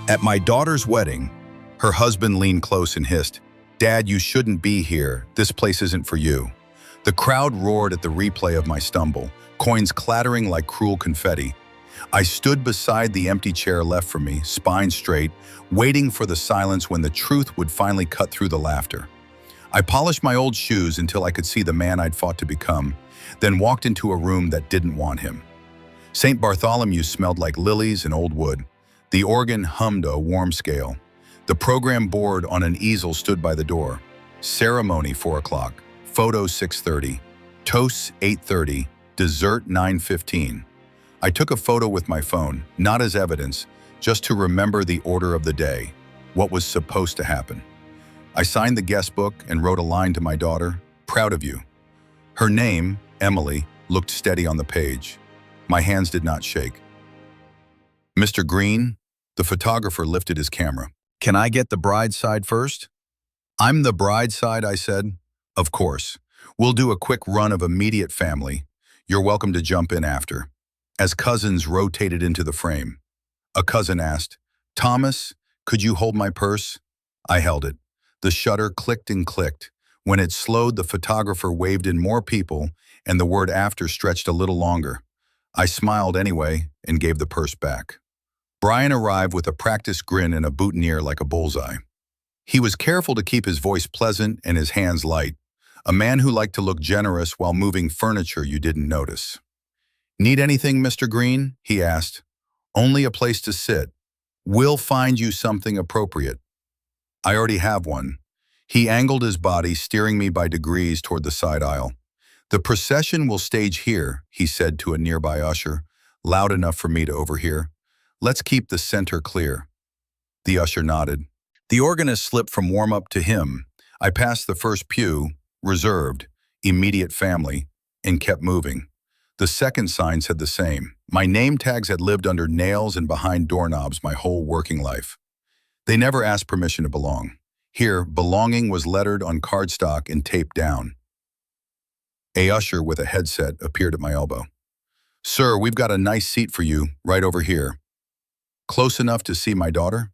At my daughter's wedding, her husband leaned close and hissed, "Dad, you shouldn't be here. This place isn't for you." The crowd roared at the replay of my stumble, coins clattering like cruel confetti. I stood beside the empty chair left for me, spine straight, waiting for the silence when the truth would finally cut through the laughter. I polished my old shoes until I could see the man I'd fought to become, then walked into a room that didn't want him. St. Bartholomew smelled like lilies and old wood. The organ hummed a warm scale. The program board on an easel stood by the door. Ceremony 4 o'clock, photos 6:30, toasts 8:30, dessert 9:15. I took a photo with my phone, not as evidence, just to remember the order of the day, what was supposed to happen. I signed the guest book and wrote a line to my daughter, "Proud of you." Her name, Emily, looked steady on the page. My hands did not shake. "Mr. Green," the photographer lifted his camera. "Can I get the bride's side first?" "I'm the bride's side," I said. "Of course. We'll do a quick run of immediate family. You're welcome to jump in after." As cousins rotated into the frame, a cousin asked, "Thomas, could you hold my purse?" I held it. The shutter clicked and clicked. When it slowed, the photographer waved in more people, and the word after stretched a little longer. I smiled anyway and gave the purse back. Brian arrived with a practiced grin and a boutonniere like a bullseye. He was careful to keep his voice pleasant and his hands light, a man who liked to look generous while moving furniture you didn't notice. "Need anything, Mr. Green?" he asked. "Only a place to sit. We'll find you something appropriate." "I already have one." He angled his body, steering me by degrees toward the side aisle. "The procession will stage here," he said to a nearby usher, loud enough for me to overhear. "Let's keep the center clear." The usher nodded. The organist slipped from warm-up to hymn. I passed the first pew, reserved, immediate family, and kept moving. The second sign said the same. My name tags had lived under nails and behind doorknobs my whole working life. They never asked permission to belong. Here, belonging was lettered on cardstock and taped down. A usher with a headset appeared at my elbow. "Sir, we've got a nice seat for you, right over here." "Close enough to see my daughter?"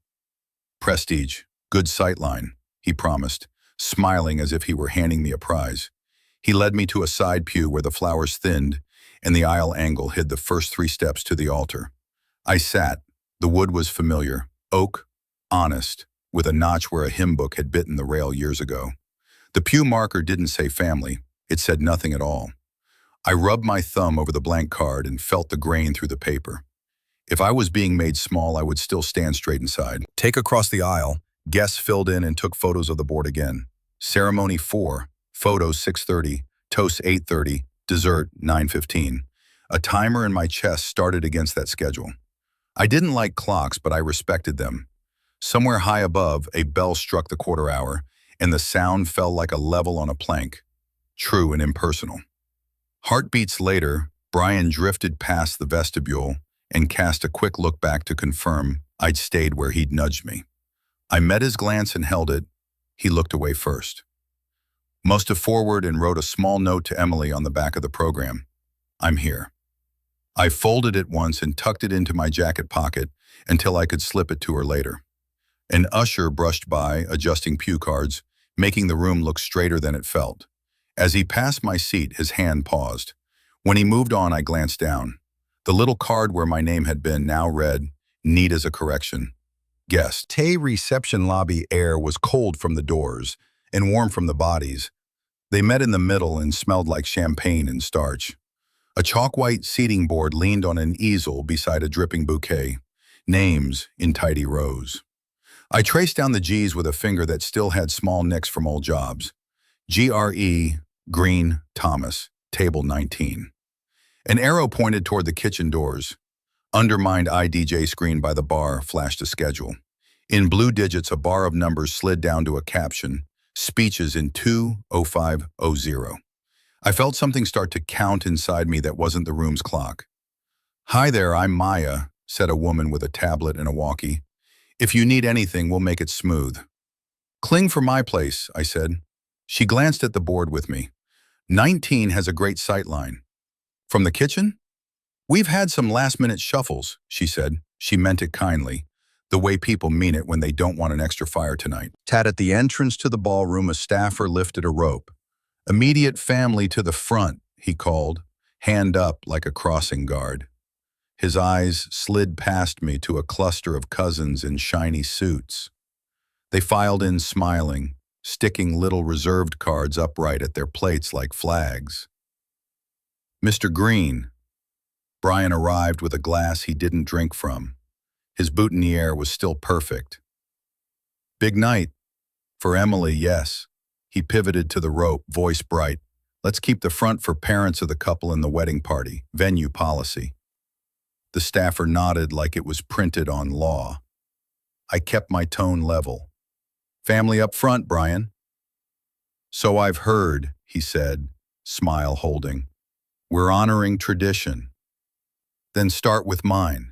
"Prestige, good sightline," he promised, smiling as if he were handing me a prize. He led me to a side pew where the flowers thinned, and the aisle angle hid the first 3 steps to the altar. I sat. The wood was familiar, oak, honest, with a notch where a hymn book had bitten the rail years ago. The pew marker didn't say family. It said nothing at all. I rubbed my thumb over the blank card and felt the grain through the paper. If I was being made small, I would still stand straight inside. Take across the aisle, guests filled in and took photos of the board again. Ceremony 4, photos 6:30, toast 8:30, dessert 9:15. A timer in my chest started against that schedule. I didn't like clocks, but I respected them. Somewhere high above, a bell struck the quarter hour, and the sound fell like a level on a plank, true and impersonal. Heartbeats later, Brian drifted past the vestibule and cast a quick look back to confirm I'd stayed where he'd nudged me. I met his glance and held it. He looked away first. Most have forward and wrote a small note to Emily on the back of the program. "I'm here." I folded it once and tucked it into my jacket pocket until I could slip it to her later. An usher brushed by, adjusting pew cards, making the room look straighter than it felt. As he passed my seat, his hand paused. When he moved on, I glanced down. The little card where my name had been now read, neat as a correction. Guest. Tay reception lobby air was cold from the doors and warm from the bodies. They met in the middle and smelled like champagne and starch. A chalk-white seating board leaned on an easel beside a dripping bouquet. Names in tidy rows. I traced down the G's with a finger that still had small nicks from old jobs. GRE, Green, Thomas, table 19. An arrow pointed toward the kitchen doors. Undermined IDJ screen by the bar flashed a schedule. In blue digits, a bar of numbers slid down to a caption, speeches in 2:05:00. I felt something start to count inside me that wasn't the room's clock. "Hi there, I'm Maya," said a woman with a tablet and a walkie. "If you need anything, we'll make it smooth." "Cling for my place," I said. She glanced at the board with me. 19 has a great sightline. "From the kitchen?" "We've had some last-minute shuffles," she said. She meant it kindly. The way people mean it when they don't want an extra fire tonight. At the entrance to the ballroom, a staffer lifted a rope. "Immediate family to the front," he called, hand up like a crossing guard. His eyes slid past me to a cluster of cousins in shiny suits. They filed in smiling, sticking little reserved cards upright at their plates like flags. "Mr. Green." Brian arrived with a glass he didn't drink from. His boutonniere was still perfect. "Big night." "For Emily, yes." He pivoted to the rope, voice bright. "Let's keep the front for parents of the couple in the wedding party. Venue policy." The staffer nodded like it was printed on law. I kept my tone level. "Family up front, Brian." "So I've heard," he said, smile holding. "We're honoring tradition." "Then start with mine."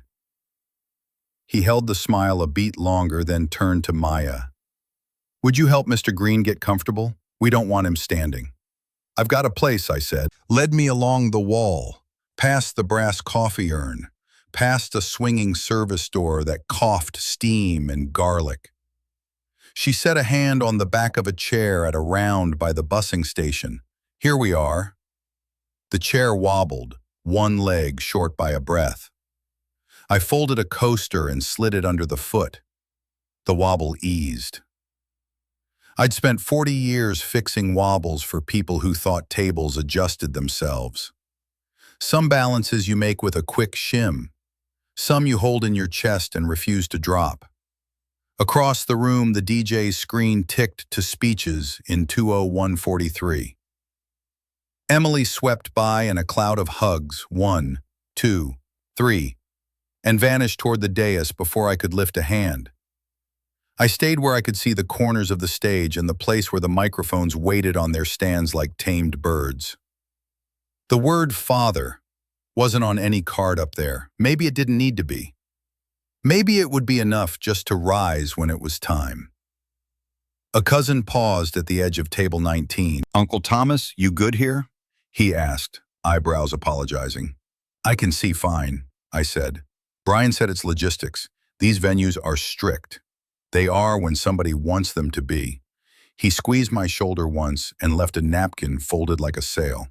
He held the smile a beat longer, then turned to Maya. "Would you help Mr. Green get comfortable? We don't want him standing." "I've got a place," I said. Led me along the wall, past the brass coffee urn, past a swinging service door that coughed steam and garlic. She set a hand on the back of a chair at a round by the busing station. "Here we are." The chair wobbled, one leg short by a breath. I folded a coaster and slid it under the foot. The wobble eased. I'd spent 40 years fixing wobbles for people who thought tables adjusted themselves. Some balances you make with a quick shim. Some you hold in your chest and refuse to drop. Across the room, the DJ's screen ticked to speeches in 20143. Emily swept by in a cloud of hugs, 1, 2, 3, and vanished toward the dais before I could lift a hand. I stayed where I could see the corners of the stage and the place where the microphones waited on their stands like tamed birds. The word father wasn't on any card up there. Maybe it didn't need to be. Maybe it would be enough just to rise when it was time. A cousin paused at the edge of table 19. "Uncle Thomas, you good here?" he asked, eyebrows apologizing. "I can see fine," I said. "Brian said it's logistics. These venues are strict. They are when somebody wants them to be." He squeezed my shoulder once and left a napkin folded like a sail.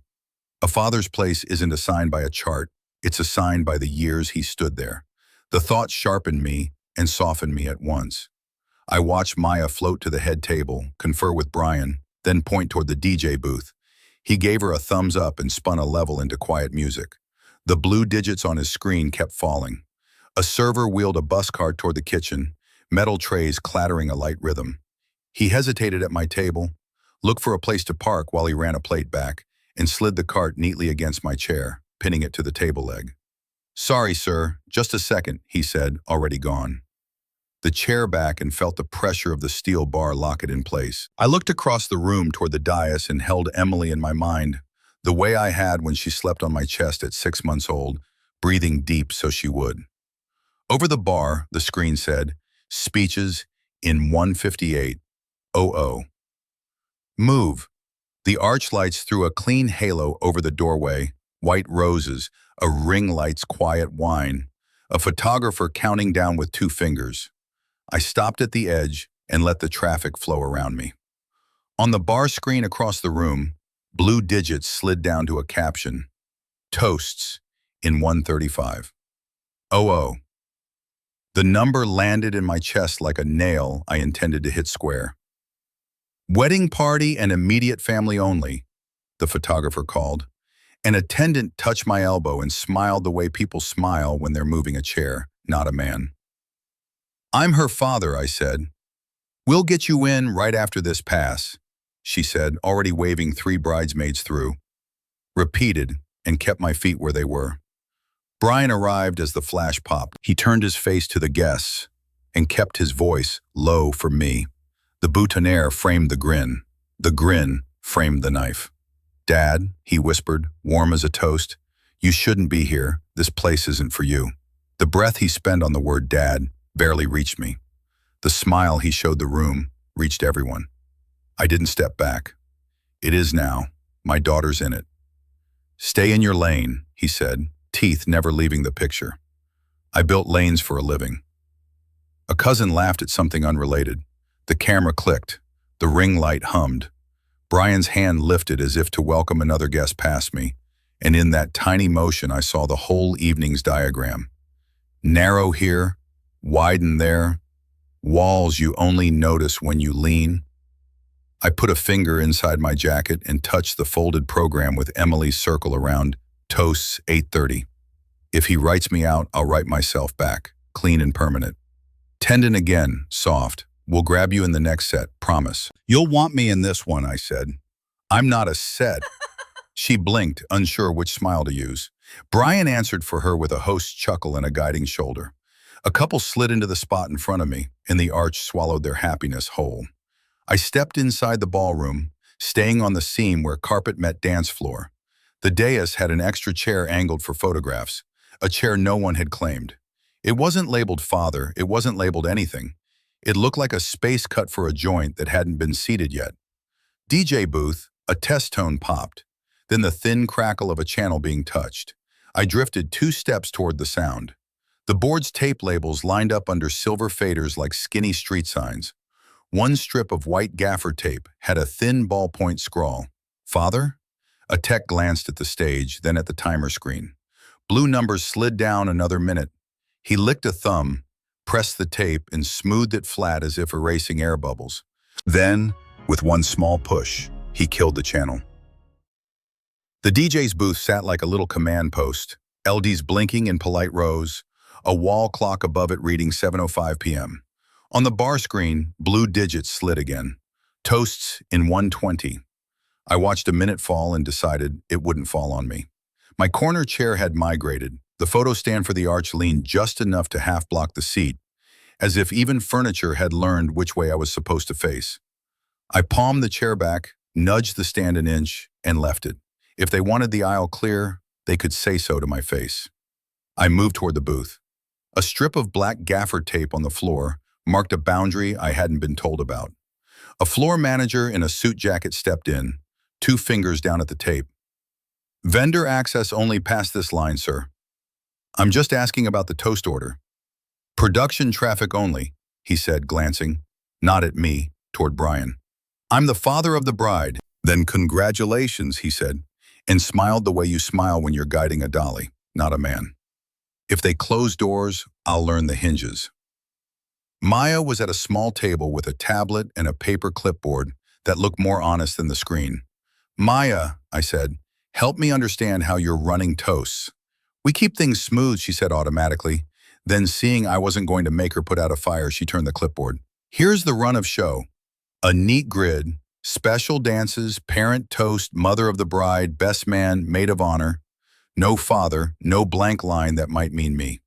A father's place isn't assigned by a chart. It's assigned by the years he stood there. The thought sharpened me and softened me at once. I watched Maya float to the head table, confer with Brian, then point toward the DJ booth. He gave her a thumbs up and spun a level into quiet music. The blue digits on his screen kept falling. A server wheeled a bus cart toward the kitchen, metal trays clattering a light rhythm. He hesitated at my table, looked for a place to park while he ran a plate back, and slid the cart neatly against my chair, pinning it to the table leg. "Sorry, sir, just a second," he said, already gone. The chair back and felt the pressure of the steel bar lock it in place. I looked across the room toward the dais and held Emily in my mind, the way I had when she slept on my chest at 6 months old, breathing deep so she would. Over the bar, the screen said, "Speeches in 158:00. Move." The arch lights threw a clean halo over the doorway, white roses, a ring light's quiet whine, a photographer counting down with 2 fingers. I stopped at the edge and let the traffic flow around me. On the bar screen across the room, blue digits slid down to a caption, "Toasts in 135:00. The number landed in my chest like a nail I intended to hit square. "Wedding party and immediate family only," the photographer called. An attendant touched my elbow and smiled the way people smile when they're moving a chair, not a man. "I'm her father," I said. "We'll get you in right after this pass," she said, already waving 3 bridesmaids through. Repeated and kept my feet where they were. Brian arrived as the flash popped. He turned his face to the guests and kept his voice low for me. The boutonniere framed the grin. The grin framed the knife. "Dad," he whispered, warm as a toast, "you shouldn't be here. This place isn't for you." The breath he spent on the word dad barely reached me. The smile he showed the room reached everyone. I didn't step back. "It is now. My daughter's in it." "Stay in your lane," he said, teeth never leaving the picture. I built lanes for a living. A cousin laughed at something unrelated. The camera clicked. The ring light hummed. Brian's hand lifted as if to welcome another guest past me, and in that tiny motion I saw the whole evening's diagram. Narrow here, widen there, walls you only notice when you lean. I put a finger inside my jacket and touched the folded program with Emily's circle around toasts 8:30. If he writes me out, I'll write myself back, clean and permanent. Tendon again, soft. We'll grab you in the next set, promise. You'll want me in this one, I said. I'm not a set. She blinked, unsure which smile to use. Brian answered for her with a host's chuckle and a guiding shoulder. A couple slid into the spot in front of me, and the arch swallowed their happiness whole. I stepped inside the ballroom, staying on the seam where carpet met dance floor. The dais had an extra chair angled for photographs, a chair no one had claimed. It wasn't labeled father, it wasn't labeled anything. It looked like a space cut for a joint that hadn't been seated yet. DJ booth, a test tone popped, then the thin crackle of a channel being touched. I drifted 2 steps toward the sound. The board's tape labels lined up under silver faders like skinny street signs. One strip of white gaffer tape had a thin ballpoint scrawl. Father? A tech glanced at the stage, then at the timer screen. Blue numbers slid down another minute. He licked a thumb, pressed the tape, and smoothed it flat as if erasing air bubbles. Then, with one small push, he killed the channel. The DJ's booth sat like a little command post, LEDs blinking in polite rows, a wall clock above it reading 7:05 p.m. On the bar screen, blue digits slid again. Toasts in 120. I watched a minute fall and decided it wouldn't fall on me. My corner chair had migrated. The photo stand for the arch leaned just enough to half-block the seat, as if even furniture had learned which way I was supposed to face. I palmed the chair back, nudged the stand an inch, and left it. If they wanted the aisle clear, they could say so to my face. I moved toward the booth. A strip of black gaffer tape on the floor marked a boundary I hadn't been told about. A floor manager in a suit jacket stepped in, 2 fingers down at the tape. Vendor access only past this line, sir. I'm just asking about the toast order. Production traffic only, he said, glancing, not at me, toward Brian. I'm the father of the bride. Then congratulations, he said, and smiled the way you smile when you're guiding a dolly, not a man. If they close doors, I'll learn the hinges. Maya was at a small table with a tablet and a paper clipboard that looked more honest than the screen. Maya, I said, help me understand how you're running toasts. We keep things smooth, she said automatically. Then, seeing I wasn't going to make her put out a fire, she turned the clipboard. Here's the run of show. A neat grid, special dances, parent toast, mother of the bride, best man, maid of honor. No father, no blank line that might mean me.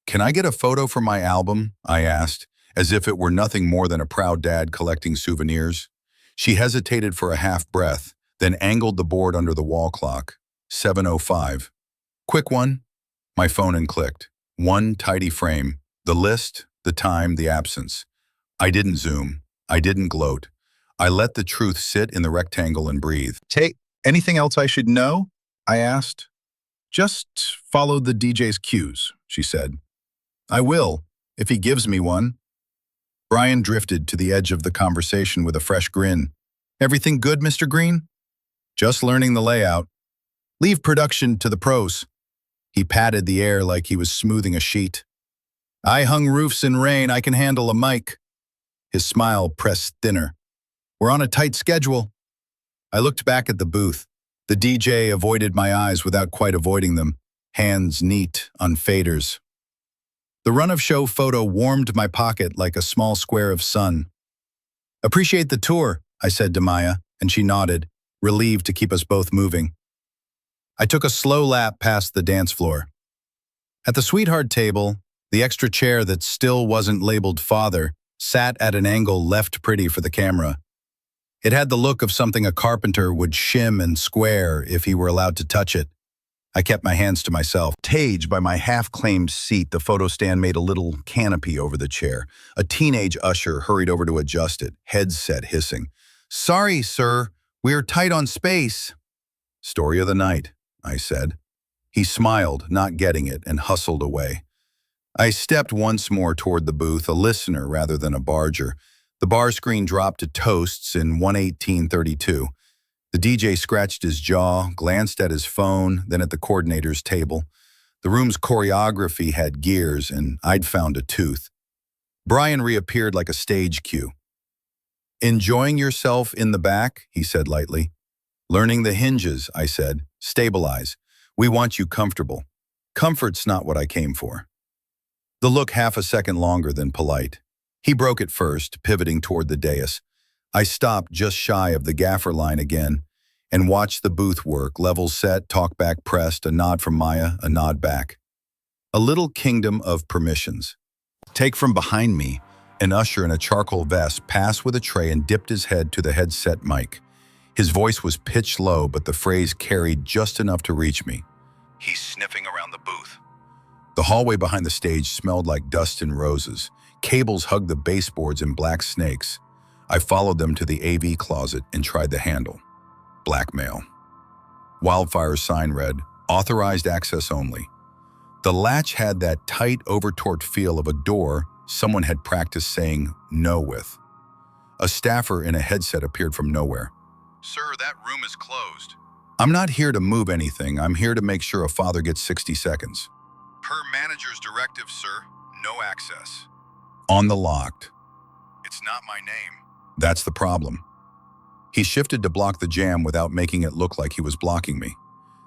Can I get a photo for my album? I asked, as if it were nothing more than a proud dad collecting souvenirs. She hesitated for a half breath, then angled the board under the wall clock. 7:05. Quick one. My phone and clicked. One tidy frame. The list, the time, the absence. I didn't zoom. I didn't gloat. I let the truth sit in the rectangle and breathe. Hey, anything else I should know? I asked. Just follow the DJ's cues, she said. I will, if he gives me one. Brian drifted to the edge of the conversation with a fresh grin. Everything good, Mr. Green? Just learning the layout. Leave production to the pros. He patted the air like he was smoothing a sheet. I hung roofs in rain, I can handle a mic. His smile pressed thinner. We're on a tight schedule. I looked back at the booth. The DJ avoided my eyes without quite avoiding them, hands neat on faders. The run-of-show photo warmed my pocket like a small square of sun. Appreciate the tour, I said to Maya, and she nodded, relieved to keep us both moving. I took a slow lap past the dance floor. At the sweetheart table, the extra chair that still wasn't labeled father sat at an angle left pretty for the camera. It had the look of something a carpenter would shim and square if he were allowed to touch it. I kept my hands to myself. Taged by my half-claimed seat, the photo stand made a little canopy over the chair. A teenage usher hurried over to adjust it, headset hissing. Sorry, sir, we're tight on space. Story of the night, I said. He smiled, not getting it, and hustled away. I stepped once more toward the booth, a listener rather than a barger. The bar screen dropped to toasts in 1:18:32. The DJ scratched his jaw, glanced at his phone, then at the coordinator's table. The room's choreography had gears, and I'd found a tooth. Brian reappeared like a stage cue. "Enjoying yourself in the back?" he said lightly. "Learning the hinges," I said. "Stabilize. We want you comfortable." "Comfort's not what I came for." The look half a second longer than polite. He broke it first, pivoting toward the dais. I stopped just shy of the gaffer line again and watched the booth work, levels set, talkback pressed, a nod from Maya, a nod back. A little kingdom of permissions. Take from behind me, an usher in a charcoal vest passed with a tray and dipped his head to the headset mic. His voice was pitched low, but the phrase carried just enough to reach me. "He's sniffing around the booth." The hallway behind the stage smelled like dust and roses. Cables hugged the baseboards in black snakes. I followed them to the AV closet and tried the handle. Blackmail. Wildfire's sign read, "Authorized access only." The latch had that tight, over-torqued feel of a door someone had practiced saying no with. A staffer in a headset appeared from nowhere. "Sir, that room is closed." "I'm not here to move anything. I'm here to make sure a father gets 60 seconds. "Per manager's directive, sir, no access." "On the locked." "It's not my name." "That's the problem." He shifted to block the jam without making it look like he was blocking me.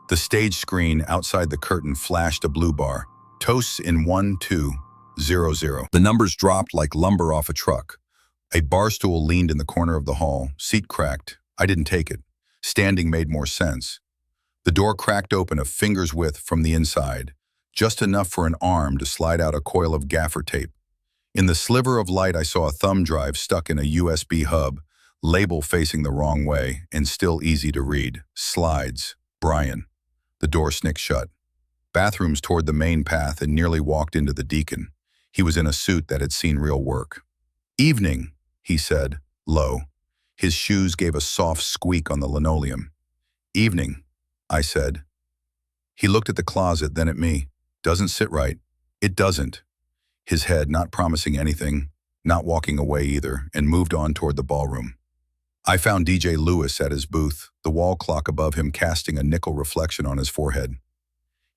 The stage screen outside the curtain flashed a blue bar. Toasts in 1200. The numbers dropped like lumber off a truck. A bar stool leaned in the corner of the hall, seat cracked. I didn't take it. Standing made more sense. The door cracked open a finger's width from the inside, just enough for an arm to slide out a coil of gaffer tape. In the sliver of light, I saw a thumb drive stuck in a USB hub, label facing the wrong way, and still easy to read. Slides. Brian. The door snicked shut. Bathrooms toward the main path and nearly walked into the deacon. He was in a suit that had seen real work. "Evening," he said, low. His shoes gave a soft squeak on the linoleum. "Evening," I said. He looked at the closet, then at me. "Doesn't sit right." "It doesn't." His head not promising anything, not walking away either, and moved on toward the ballroom. I found DJ Lewis at his booth, the wall clock above him casting a nickel reflection on his forehead.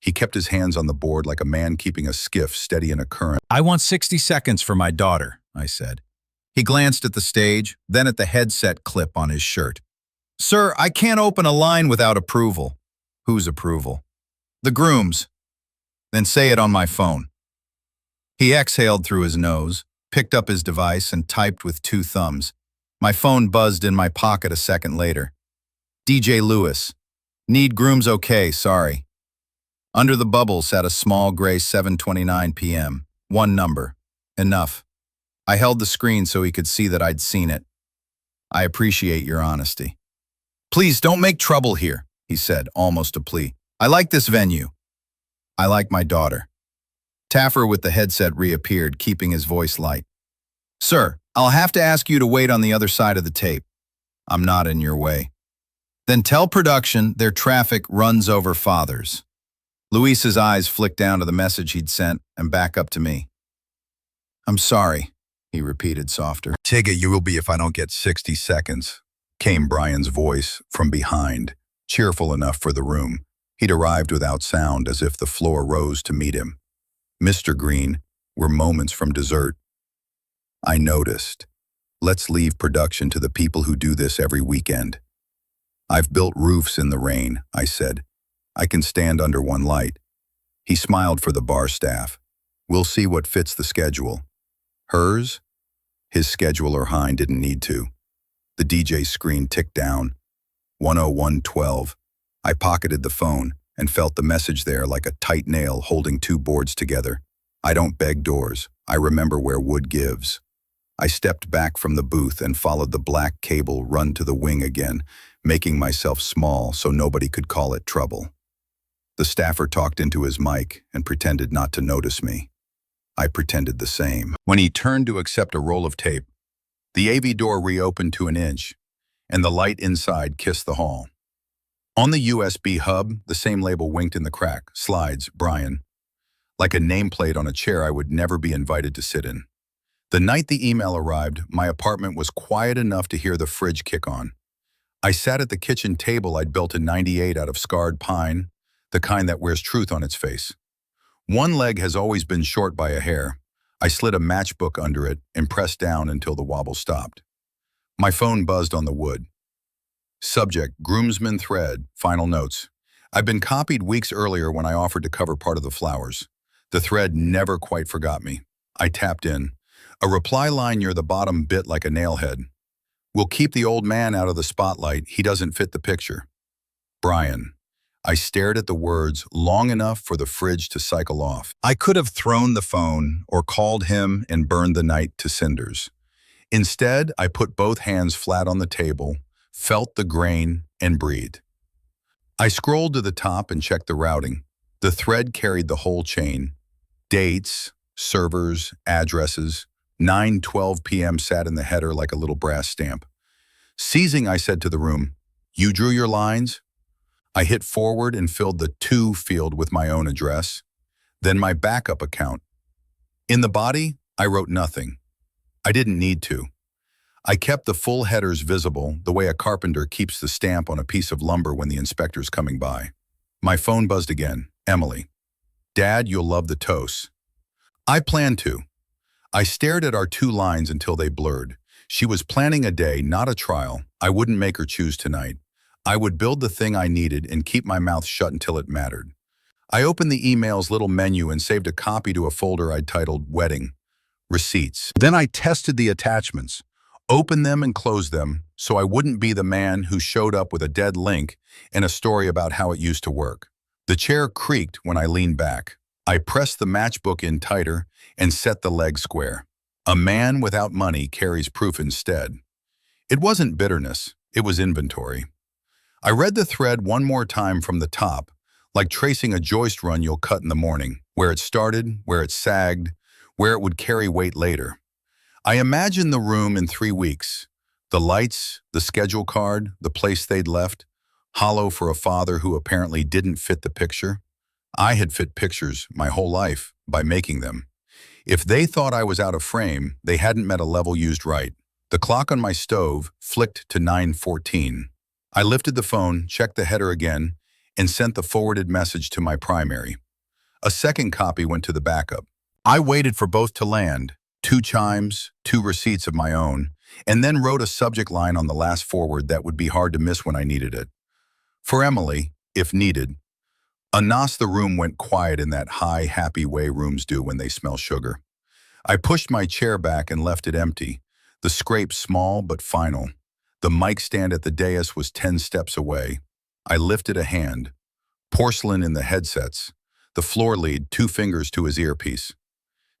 He kept his hands on the board like a man keeping a skiff steady in a current. "I want 60 seconds for my daughter," I said. He glanced at the stage, then at the headset clip on his shirt. "Sir, I can't open a line without approval." "Whose approval?" "The groom's." "Then say it on my phone." He exhaled through his nose, picked up his device, and typed with two thumbs. My phone buzzed in my pocket a second later. "DJ Lewis. Need groom's okay, sorry." Under the bubble sat a small gray 7:29 p.m. One number. Enough. I held the screen so he could see that I'd seen it. "I appreciate your honesty." "Please don't make trouble here," he said, almost a plea. "I like this venue. I like my daughter." Taffer with the headset reappeared, keeping his voice light. "Sir, I'll have to ask you to wait on the other side of the tape." "I'm not in your way." "Then tell production their traffic runs over fathers." Luis's eyes flicked down to the message he'd sent and back up to me. "I'm sorry," he repeated softer. "Tigga, you will be if I don't get 60 seconds, came Brian's voice from behind, cheerful enough for the room. He'd arrived without sound, as if the floor rose to meet him. "Mr. Green, we're moments from dessert." I noticed. Let's leave production to the people who do this every weekend. "I've built roofs in the rain," I said. "I can stand under one light." He smiled for the bar staff. "We'll see what fits the schedule." "Hers?" His scheduler Hein didn't need to. The DJ screen ticked down. 101:12. I pocketed the phone and felt the message there like a tight nail holding two boards together. I don't beg doors. I remember where wood gives. I stepped back from the booth and followed the black cable run to the wing again, making myself small so nobody could call it trouble. The staffer talked into his mic and pretended not to notice me. I pretended the same. When he turned to accept a roll of tape, the AV door reopened to an inch, and the light inside kissed the hall. On the USB hub, the same label winked in the crack. "Slides, Brian." like a nameplate on a chair I would never be invited to sit in. The night the email arrived, my apartment was quiet enough to hear the fridge kick on. I sat at the kitchen table I'd built in '98 out of scarred pine, the kind that wears truth on its face. One leg has always been short by a hair. I slid a matchbook under it and pressed down until the wobble stopped. My phone buzzed on the wood. Subject, groomsman thread, final notes. I'd been copied weeks earlier when I offered to cover part of the flowers. The thread never quite forgot me. I tapped in. A reply line near the bottom bit like a nailhead. We'll keep the old man out of the spotlight. He doesn't fit the picture. Brian. I stared at the words long enough for the fridge to cycle off. I could have thrown the phone or called him and burned the night to cinders. Instead, I put both hands flat on the table, felt the grain, and breathed. I scrolled to the top and checked the routing. The thread carried the whole chain. Dates, servers, addresses. 9:12 p.m. sat in the header like a little brass stamp. Seizing, I said to the room, "You drew your lines?" I hit forward and filled the to field with my own address, then my backup account. In the body, I wrote nothing. I didn't need to. I kept the full headers visible, the way a carpenter keeps the stamp on a piece of lumber when the inspector's coming by. My phone buzzed again. Emily. Dad, you'll love the toast. I planned to. I stared at our two lines until they blurred. She was planning a day, not a trial. I wouldn't make her choose tonight. I would build the thing I needed and keep my mouth shut until it mattered. I opened the email's little menu and saved a copy to a folder I'd titled Wedding. Receipts. Then I tested the attachments, opened them and closed them so I wouldn't be the man who showed up with a dead link and a story about how it used to work. The chair creaked when I leaned back. I pressed the matchbook in tighter and set the leg square. A man without money carries proof instead. It wasn't bitterness, it was inventory. I read the thread one more time from the top, like tracing a joist run you'll cut in the morning, where it started, where it sagged, where it would carry weight later. I imagined the room in 3 weeks. The lights, the schedule card, the place they'd left, hollow for a father who apparently didn't fit the picture. I had fit pictures my whole life by making them. If they thought I was out of frame, they hadn't met a level used right. The clock on my stove flicked to 9:14. I lifted the phone, checked the header again, and sent the forwarded message to my primary. A second copy went to the backup. I waited for both to land, 2 chimes, 2 receipts of my own, and then wrote a subject line on the last forward that would be hard to miss when I needed it. For Emily, if needed. Anas, the room went quiet in that high, happy way rooms do when they smell sugar. I pushed my chair back and left it empty, the scrape small but final. The mic stand at the dais was 10 steps away. I lifted a hand. Porcelain in the headsets. The floor lead, 2 fingers to his earpiece.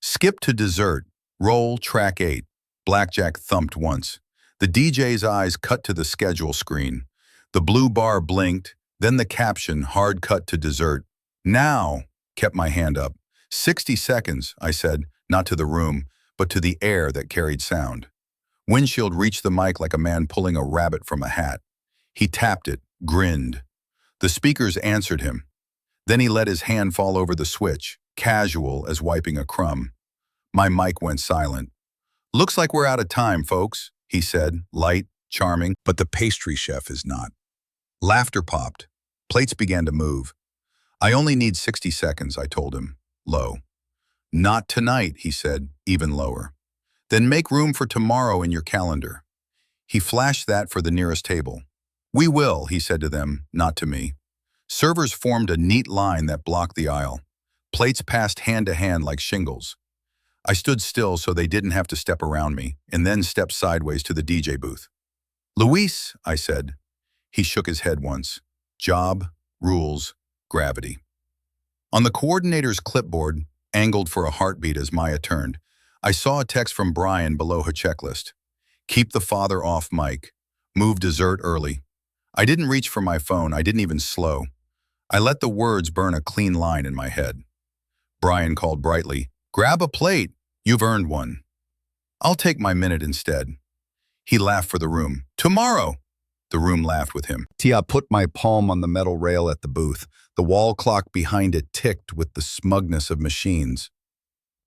Skip to dessert. Roll track 8. Blackjack thumped once. The DJ's eyes cut to the schedule screen. The blue bar blinked, then the caption, hard cut to dessert. Now, kept my hand up. 60 seconds, I said, not to the room, but to the air that carried sound. Windshield reached the mic like a man pulling a rabbit from a hat. He tapped it, grinned. The speakers answered him. Then he let his hand fall over the switch, casual as wiping a crumb. My mic went silent. Looks like we're out of time, folks, he said, light, charming, but the pastry chef is not. Laughter popped. Plates began to move. I only need 60 seconds, I told him, low. Not tonight, he said, even lower. Then make room for tomorrow in your calendar. He flashed that for the nearest table. We will, he said to them, not to me. Servers formed a neat line that blocked the aisle. Plates passed hand to hand like shingles. I stood still so they didn't have to step around me, and then stepped sideways to the DJ booth. Luis, I said. He shook his head once. Job, rules, gravity. On the coordinator's clipboard, angled for a heartbeat as Maya turned, I saw a text from Brian below her checklist. Keep the father off mic. Move dessert early. I didn't reach for my phone. I didn't even slow. I let the words burn a clean line in my head. Brian called brightly, grab a plate. You've earned one. I'll take my minute instead. He laughed for the room. Tomorrow. The room laughed with him. I put my palm on the metal rail at the booth. The wall clock behind it ticked with the smugness of machines.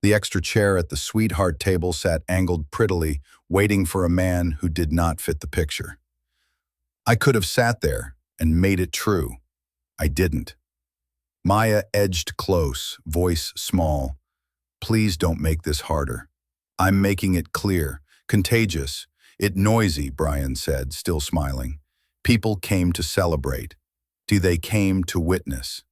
The extra chair at the sweetheart table sat angled prettily, waiting for a man who did not fit the picture. I could have sat there and made it true. I didn't. Maya edged close, voice small. Please don't make this harder. I'm making it clear. Contagious. It noisy, Brian said, still smiling. People came to celebrate. They came to witness.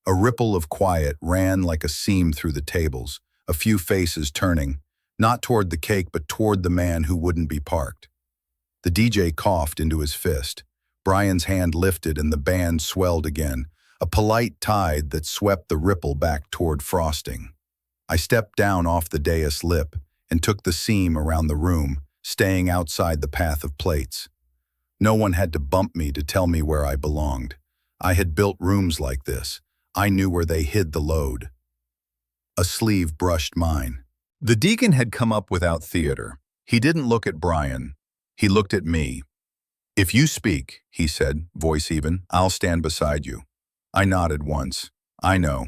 A ripple of quiet ran like a seam through the tables, a few faces turning, not toward the cake but toward the man who wouldn't be parked. The DJ coughed into his fist. Brian's hand lifted and the band swelled again, a polite tide that swept the ripple back toward frosting. I stepped down off the dais lip and took the seam around the room, staying outside the path of plates. No one had to bump me to tell me where I belonged. I had built rooms like this. I knew where they hid the load. A sleeve brushed mine. The deacon had come up without theater. He didn't look at Brian. He looked at me. If you speak, he said, voice even, I'll stand beside you. I nodded once. I know.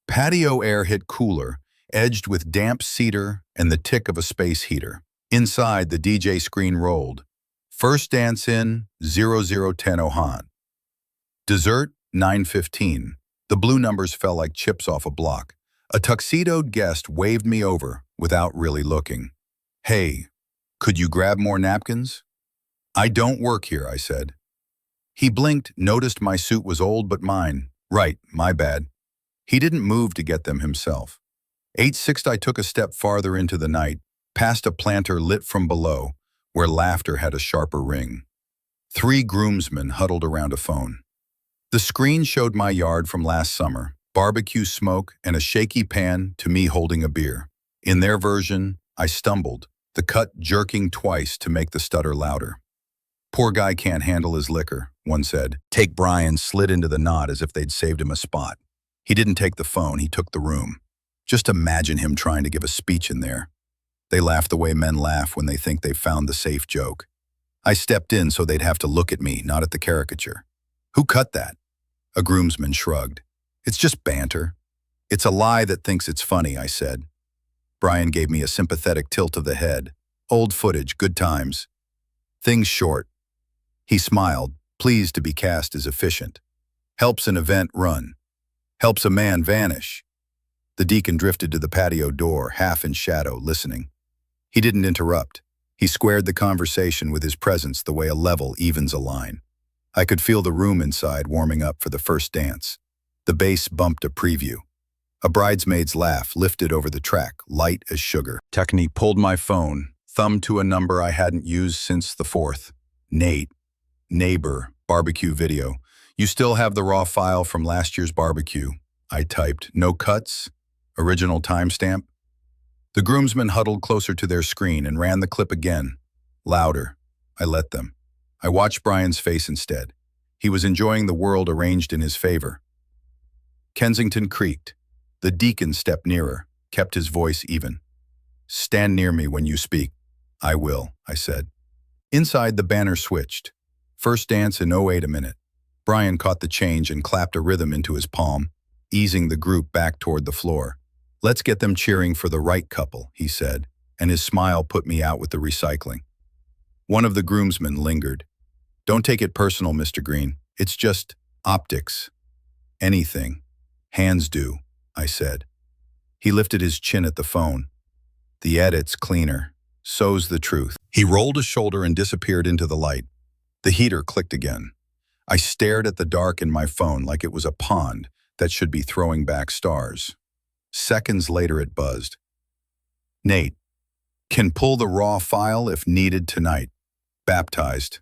Patio air hit cooler, edged with damp cedar and the tick of a space heater. Inside, the DJ screen rolled. First dance in, 0010 Ohan. Dessert, 9:15. The blue numbers fell like chips off a block. A tuxedoed guest waved me over without really looking. Hey, could you grab more napkins? I don't work here, I said. He blinked, noticed my suit was old but mine. Right, my bad. He didn't move to get them himself. 8-6 I took a step farther into the night, past a planter lit from below, where laughter had a sharper ring. 3 groomsmen huddled around a phone. The screen showed my yard from last summer, barbecue smoke and a shaky pan to me holding a beer. In their version, I stumbled, the cut jerking twice to make the stutter louder. Poor guy can't handle his liquor, one said. Take Brian slid into the knot as if they'd saved him a spot. He didn't take the phone, he took the room. Just imagine him trying to give a speech in there. They laugh the way men laugh when they think they've found the safe joke. I stepped in so they'd have to look at me, not at the caricature. Who cut that? A groomsman shrugged. It's just banter. It's a lie that thinks it's funny, I said. Brian gave me a sympathetic tilt of the head. Old footage, good times. Things short. He smiled, pleased to be cast as efficient. Helps an event run. Helps a man vanish. The deacon drifted to the patio door, half in shadow, listening. He didn't interrupt. He squared the conversation with his presence the way a level evens a line. I could feel the room inside warming up for the first dance. The bass bumped a preview. A bridesmaid's laugh lifted over the track, light as sugar. Technique pulled my phone, thumbed to a number I hadn't used since the 4th. Nate. Neighbor. Barbecue video. You still have the raw file from last year's barbecue. I typed. No cuts? Original timestamp? The groomsmen huddled closer to their screen and ran the clip again. Louder. I let them. I watched Brian's face instead. He was enjoying the world arranged in his favor. Kensington creaked. The deacon stepped nearer, kept his voice even. Stand near me when you speak. I will, I said. Inside, the banner switched. First dance in 08 a minute. Brian caught the change and clapped a rhythm into his palm, easing the group back toward the floor. Let's get them cheering for the right couple, he said, and his smile put me out with the recycling. One of the groomsmen lingered. Don't take it personal, Mr. Green. It's just optics. Anything. Hands do, I said. He lifted his chin at the phone. The edit's cleaner. So's the truth. He rolled a shoulder and disappeared into the light. The heater clicked again. I stared at the dark in my phone like it was a pond that should be throwing back stars. Seconds later it buzzed. Nate, can pull the raw file if needed tonight. Baptized.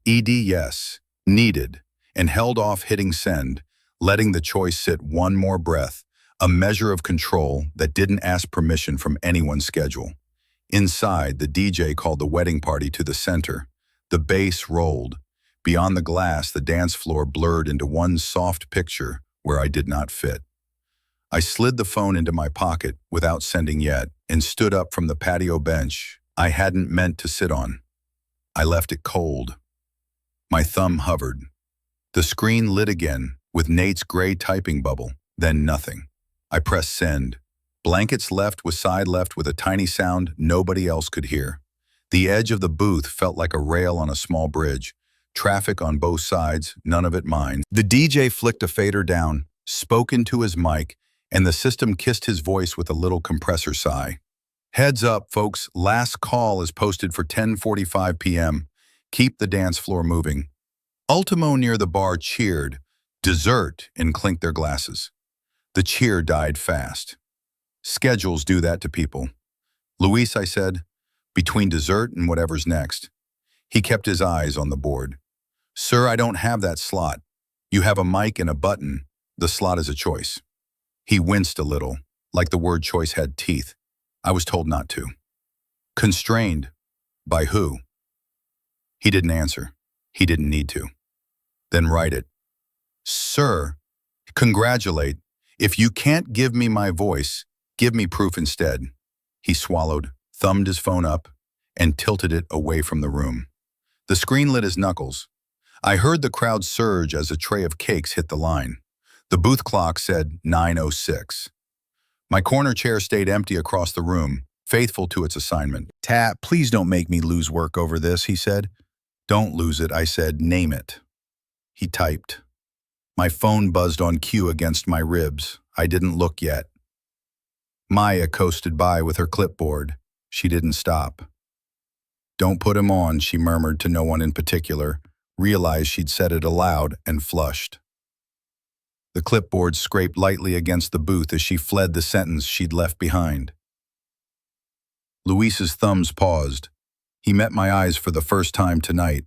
ED yes, needed, and held off hitting send, letting the choice sit one more breath, a measure of control that didn't ask permission from anyone's schedule. Inside, the DJ called the wedding party to the center. The bass rolled. Beyond the glass, the dance floor blurred into one soft picture where I did not fit. I slid the phone into my pocket without sending yet and stood up from the patio bench I hadn't meant to sit on. I left it cold. My thumb hovered. The screen lit again, with Nate's gray typing bubble, then nothing. I pressed send. Blankets left with side left with a tiny sound nobody else could hear. The edge of the booth felt like a rail on a small bridge. Traffic on both sides, none of it mine. The DJ flicked a fader down, spoke into his mic, and the system kissed his voice with a little compressor sigh. Heads up, folks, last call is posted for 10:45 p.m. Keep the dance floor moving. Ultimo near the bar cheered, dessert, and clinked their glasses. The cheer died fast. Schedules do that to people. Luis, I said, between dessert and whatever's next. He kept his eyes on the board. Sir, I don't have that slot. You have a mic and a button. The slot is a choice. He winced a little, like the word choice had teeth. I was told not to. Constrained. By who? He didn't answer. He didn't need to. Then write it. Sir, congratulate. If you can't give me my voice, give me proof instead. He swallowed, thumbed his phone up, and tilted it away from the room. The screen lit his knuckles. I heard the crowd surge as a tray of cakes hit the line. The booth clock said 9:06. My corner chair stayed empty across the room, faithful to its assignment. Tat, please don't make me lose work over this, he said. Don't lose it, I said, name it. He typed. My phone buzzed on cue against my ribs. I didn't look yet. Maya coasted by with her clipboard. She didn't stop. Don't put him on, she murmured to no one in particular, realized she'd said it aloud, and flushed. The clipboard scraped lightly against the booth as she fled the sentence she'd left behind. Luis's thumbs paused. He met my eyes for the first time tonight.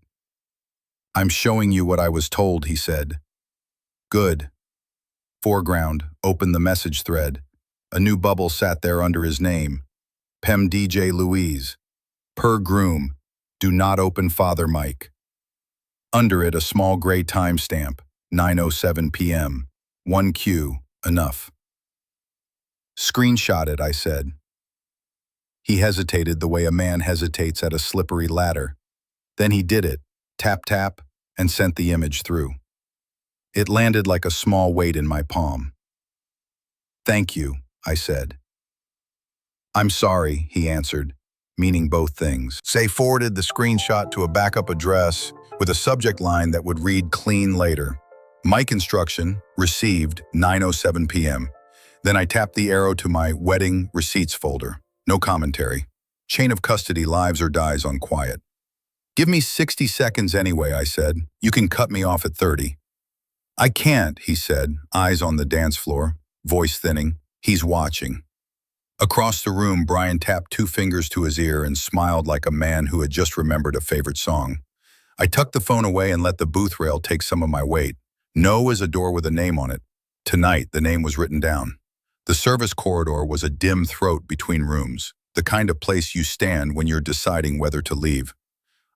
I'm showing you what I was told, he said. Good. Foreground, opened the message thread. A new bubble sat there under his name. Pem DJ Louise. Per groom. Do not open Father Mike. Under it, a small gray timestamp. 9:07 p.m. 1Q. Enough. Screenshot it, I said. He hesitated the way a man hesitates at a slippery ladder. Then he did it. Tap, tap, and sent the image through. It landed like a small weight in my palm. Thank you, I said. I'm sorry, he answered, meaning both things. Say forwarded the screenshot to a backup address with a subject line that would read clean later. Mic instruction, received, 9:07 p.m. Then I tapped the arrow to my wedding receipts folder. No commentary. Chain of custody lives or dies on quiet. Give me 60 seconds anyway, I said. You can cut me off at 30. I can't, he said, eyes on the dance floor, voice thinning. He's watching. Across the room, Brian tapped 2 fingers to his ear and smiled like a man who had just remembered a favorite song. I tucked the phone away and let the booth rail take some of my weight. No is a door with a name on it. Tonight, the name was written down. The service corridor was a dim throat between rooms, the kind of place you stand when you're deciding whether to leave.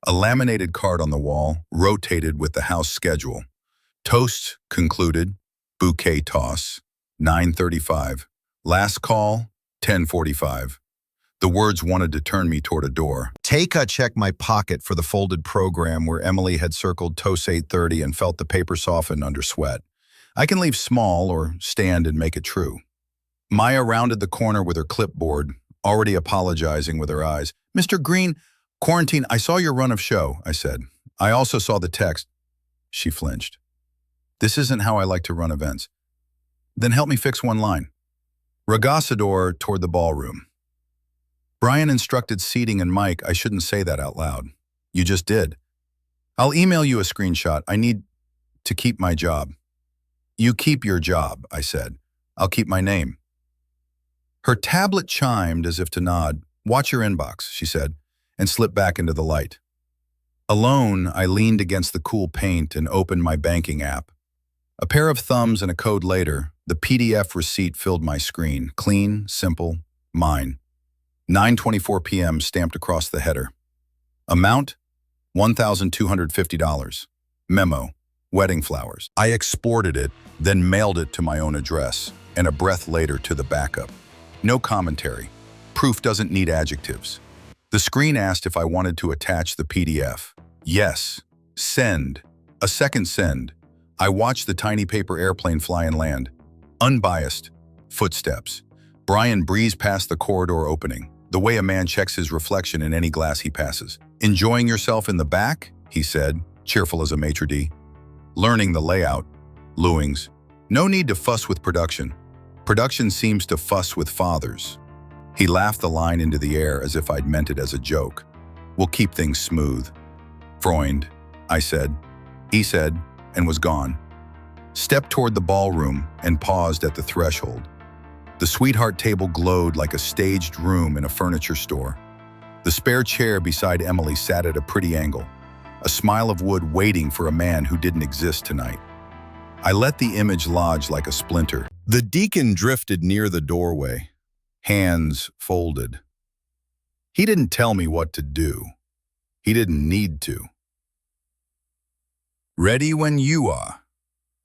A laminated card on the wall rotated with the house schedule. Toast concluded, bouquet toss, 9:35. Last call, 10:45. The words wanted to turn me toward a door. Take-a checked my pocket for the folded program where Emily had circled toast 8:30 and felt the paper soften under sweat. I can leave small or stand and make it true. Maya rounded the corner with her clipboard, already apologizing with her eyes. Mr. Green, quarantine, I saw your run of show, I said. I also saw the text. She flinched. This isn't how I like to run events. Then help me fix one line. Regasador toward the ballroom. Brian instructed seating and mic. I shouldn't say that out loud. You just did. I'll email you a screenshot. I need to keep my job. You keep your job, I said. I'll keep my name. Her tablet chimed as if to nod. Watch your inbox, she said, and slipped back into the light. Alone, I leaned against the cool paint and opened my banking app. A pair of thumbs and a code later, the PDF receipt filled my screen. Clean, simple, mine. 9:24 p.m. stamped across the header. Amount, $1,250. Memo, wedding flowers. I exported it, then mailed it to my own address, and a breath later to the backup. No commentary. Proof doesn't need adjectives. The screen asked if I wanted to attach the PDF. Yes, Send. A second send. I watched the tiny paper airplane fly and land. Unbiased. Footsteps. Brian breezed past the corridor opening, the way a man checks his reflection in any glass he passes. Enjoying yourself in the back? He said, cheerful as a maitre d'. Learning the layout. Lewings. No need to fuss with production. Production seems to fuss with fathers. He laughed the line into the air as if I'd meant it as a joke. We'll keep things smooth. Freund, I said. He said, and was gone. Stepped toward the ballroom and paused at the threshold. The sweetheart table glowed like a staged room in a furniture store. The spare chair beside Emily sat at a pretty angle, a smile of wood waiting for a man who didn't exist tonight. I let the image lodge like a splinter. The deacon drifted near the doorway, hands folded. He didn't tell me what to do. He didn't need to. Ready when you are,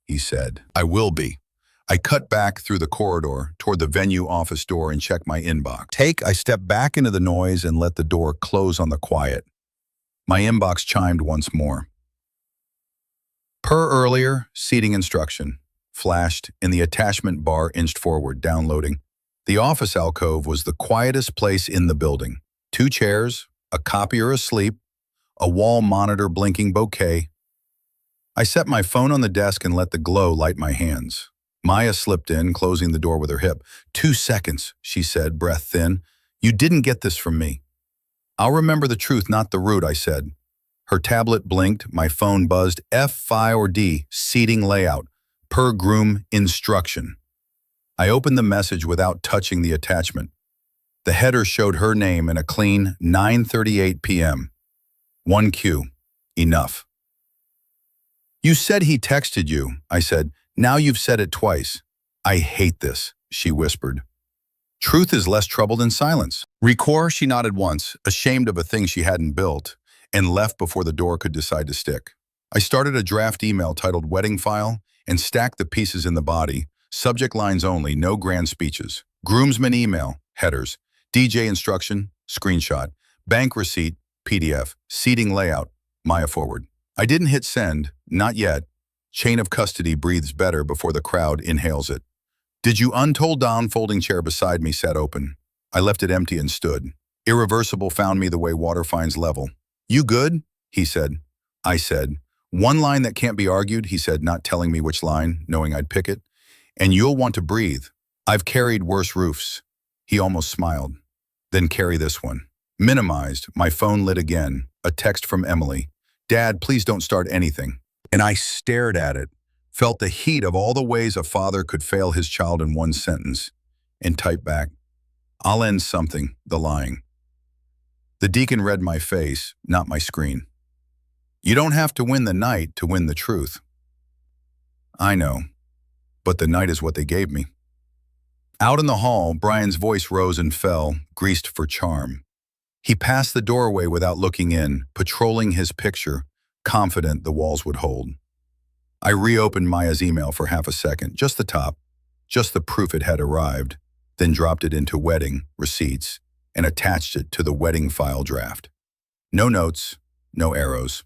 he said. I will be. I cut back through the corridor toward the venue office door and checked my inbox. I stepped back into the noise and let the door close on the quiet. My inbox chimed once more. Per earlier, seating instruction. Flashed, and the attachment bar inched forward, downloading. The office alcove was the quietest place in the building. 2 chairs, a copier asleep, a wall monitor blinking bouquet. I set my phone on the desk and let the glow light my hands. Maya slipped in, closing the door with her hip. 2 seconds, she said, breath thin. You didn't get this from me. I'll remember the truth, not the root, I said. Her tablet blinked, my phone buzzed. F, Phi, or D, seating layout. Per groom instruction. I opened the message without touching the attachment. The header showed her name in a clean 9:38 p.m. 1Q. Enough. You said he texted you, I said. Now you've said it twice. I hate this, she whispered. Truth is less trouble than silence. Record, she nodded once, ashamed of a thing she hadn't built, and left before the door could decide to stick. I started a draft email titled Wedding File and stacked the pieces in the body. Subject lines only, no grand speeches. Groomsman email, headers. DJ instruction, screenshot. Bank receipt, PDF. Seating layout, Maya forward. I didn't hit send, not yet. Chain of custody breathes better before the crowd inhales it. Did you untold down folding chair beside me sat open. I left it empty and stood. Irreversible found me the way water finds level. You good? He said. I said. One line that can't be argued, he said, not telling me which line, knowing I'd pick it. And you'll want to breathe. I've carried worse roofs. He almost smiled. Then carry this one. Minimized, my phone lit again. A text from Emily. Dad, please don't start anything. And I stared at it, felt the heat of all the ways a father could fail his child in one sentence, and typed back, I'll end something, the lying. The deacon read my face, not my screen. You don't have to win the night to win the truth. I know, but the night is what they gave me. Out in the hall, Brian's voice rose and fell, greased for charm. He passed the doorway without looking in, patrolling his picture, confident the walls would hold. I reopened Maya's email for half a second, just the top, just the proof it had arrived, then dropped it into wedding receipts and attached it to the wedding file draft. No notes, no arrows.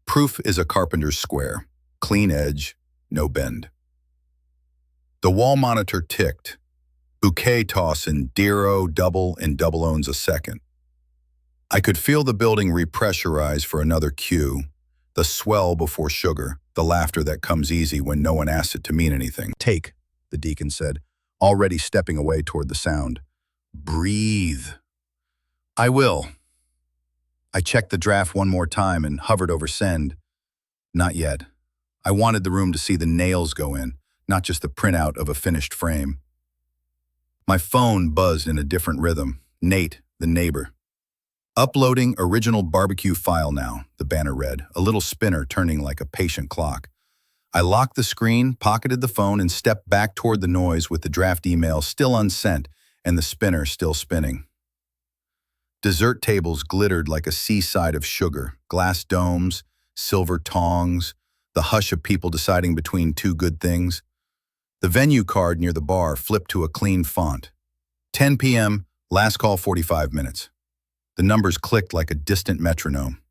Proof is a carpenter's square, clean edge, no bend. The wall monitor ticked, bouquet toss in dearo, double, and double owns a second. I could feel the building repressurize for another cue, the swell before sugar, the laughter that comes easy when no one asks it to mean anything. Take, the deacon said, already stepping away toward the sound. Breathe. I will. I checked the draft one more time and hovered over send. Not yet. I wanted the room to see the nails go in, not just the printout of a finished frame. My phone buzzed in a different rhythm. Nate, the neighbor. Uploading original barbecue file now, the banner read, a little spinner turning like a patient clock. I locked the screen, pocketed the phone, and stepped back toward the noise with the draft email still unsent and the spinner still spinning. Dessert tables glittered like a seaside of sugar, glass domes, silver tongs, the hush of people deciding between two good things. The venue card near the bar flipped to a clean font. 10 p.m., last call 45 minutes. The numbers clicked like a distant metronome.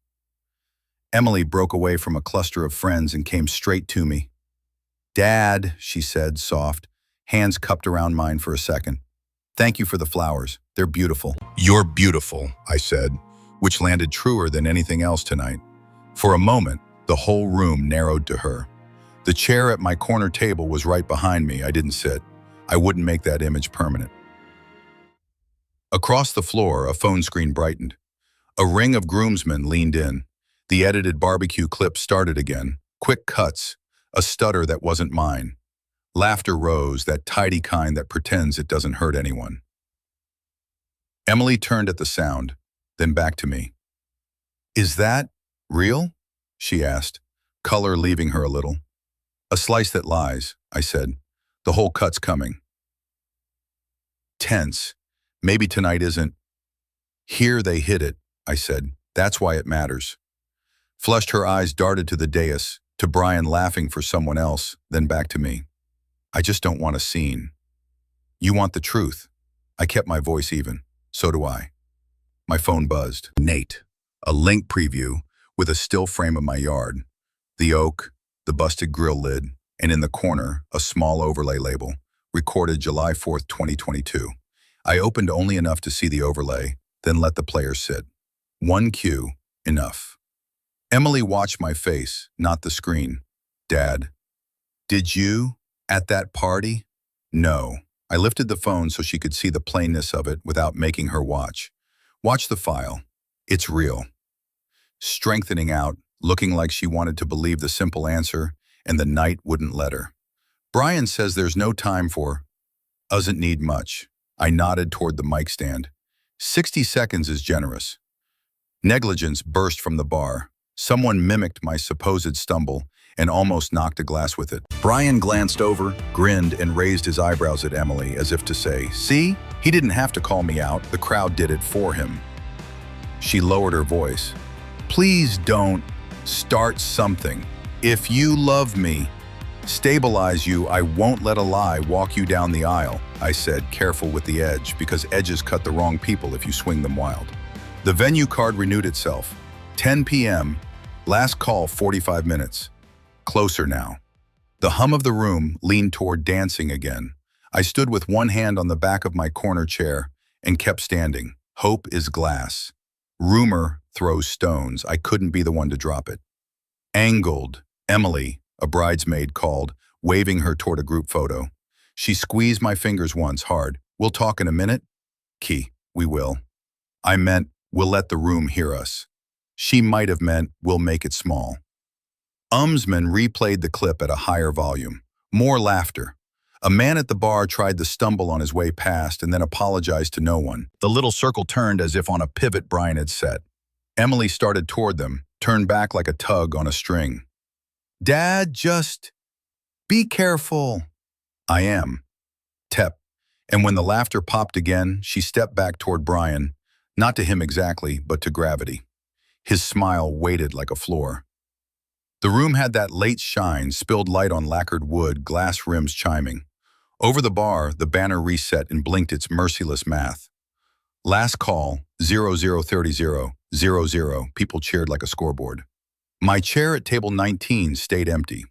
Emily broke away from a cluster of friends and came straight to me. "Dad," she said, soft, hands cupped around mine for a second. "Thank you for the flowers. They're beautiful." "You're beautiful," I said, which landed truer than anything else tonight. For a moment, the whole room narrowed to her. The chair at my corner table was right behind me. I didn't sit. I wouldn't make that image permanent. Across the floor, a phone screen brightened. A ring of groomsmen leaned in. The edited barbecue clip started again. Quick cuts, a stutter that wasn't mine. Laughter rose, that tidy kind that pretends it doesn't hurt anyone. Emily turned at the sound, then back to me. "Is that real?" she asked, color leaving her a little. "A slice that lies," I said. "The whole cut's coming." Tense. Maybe tonight isn't. "Here they hit it," I said. "That's why it matters." Flushed, her eyes darted to the dais, to Brian laughing for someone else, then back to me. "I just don't want a scene." "You want the truth." I kept my voice even. "So do I." My phone buzzed. Nate. A link preview with a still frame of my yard. The oak, the busted grill lid, and in the corner, a small overlay label, recorded July 4th, 2022. I opened only enough to see the overlay, then let the player sit. One cue, enough. Emily watched my face, not the screen. "Dad, did you, at that party?" "No." I lifted the phone so she could see the plainness of it without making her watch. "Watch the file. It's real." Strengthening out, looking like she wanted to believe the simple answer, and the night wouldn't let her. "Brian says there's no time for..." "Doesn't need much." I nodded toward the mic stand. 60 seconds is generous." Negligence burst from the bar. Someone mimicked my supposed stumble and almost knocked a glass with it. Brian glanced over, grinned, and raised his eyebrows at Emily as if to say, "See? He didn't have to call me out. The crowd did it for him." She lowered her voice. "Please don't start something. If you love me, stabilize you. I won't let a lie walk you down the aisle," I said, careful with the edge, because edges cut the wrong people if you swing them wild. The venue card renewed itself. 10 p.m., last call 45 minutes. Closer now. The hum of the room leaned toward dancing again. I stood with one hand on the back of my corner chair and kept standing. Hope is glass. Rumor throws stones. I couldn't be the one to drop it. "Angled," Emily, a bridesmaid, called, waving her toward a group photo. She squeezed my fingers once hard. "We'll talk in a minute?" "Key, we will." I meant, "We'll let the room hear us." She might have meant, "We'll make it small." Umsman replayed the clip at a higher volume. More laughter. A man at the bar tried to stumble on his way past and then apologized to no one. The little circle turned as if on a pivot Brian had set. Emily started toward them, turned back like a tug on a string. "Dad, just be careful." "I am." Tep. And when the laughter popped again, she stepped back toward Brian, not to him exactly, but to gravity. His smile weighted like a floor. The room had that late shine, spilled light on lacquered wood, glass rims chiming. Over the bar, the banner reset and blinked its merciless math. Last call, 003000. People cheered like a scoreboard. My chair at table 19 stayed empty.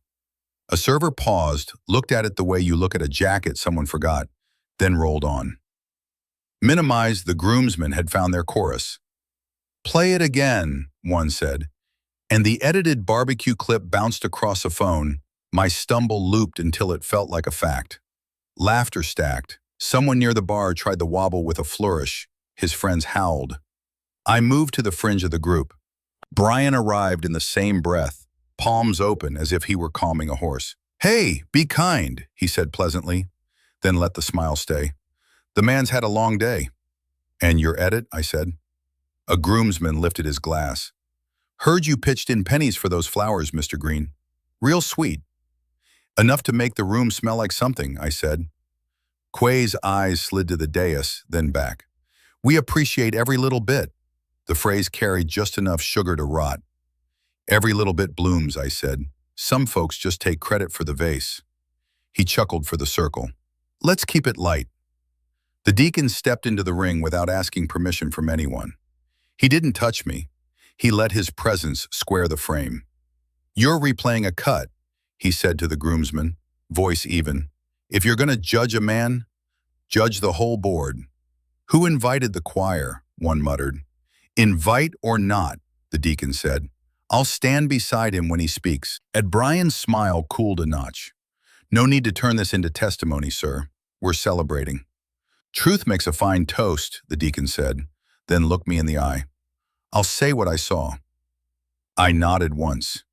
A server paused, looked at it the way you look at a jacket someone forgot, then rolled on. Minimized, the groomsmen had found their chorus. "Play it again," one said. And the edited barbecue clip bounced across a phone. My stumble looped until it felt like a fact. Laughter stacked. Someone near the bar tried to wobble with a flourish. His friends howled. I moved to the fringe of the group. Brian arrived in the same breath, palms open as if he were calming a horse. "Hey, be kind," he said pleasantly, then let the smile stay. "The man's had a long day." "And your edit?" I said. A groomsman lifted his glass. "Heard you pitched in pennies for those flowers, Mr. Green. Real sweet." "Enough to make the room smell like something," I said. Quay's eyes slid to the dais, then back. "We appreciate every little bit." The phrase carried just enough sugar to rot. "Every little bit blooms," I said. "Some folks just take credit for the vase." He chuckled for the circle. "Let's keep it light." The deacon stepped into the ring without asking permission from anyone. He didn't touch me. He let his presence square the frame. "You're replaying a cut," he said to the groomsman, voice even. "If you're going to judge a man, judge the whole board." "Who invited the choir?" one muttered. "Invite or not," the deacon said. "I'll stand beside him when he speaks." Ed Bryan's smile cooled a notch. "No need to turn this into testimony, sir. We're celebrating." "Truth makes a fine toast," the deacon said, then looked me in the eye. "I'll say what I saw." I nodded once.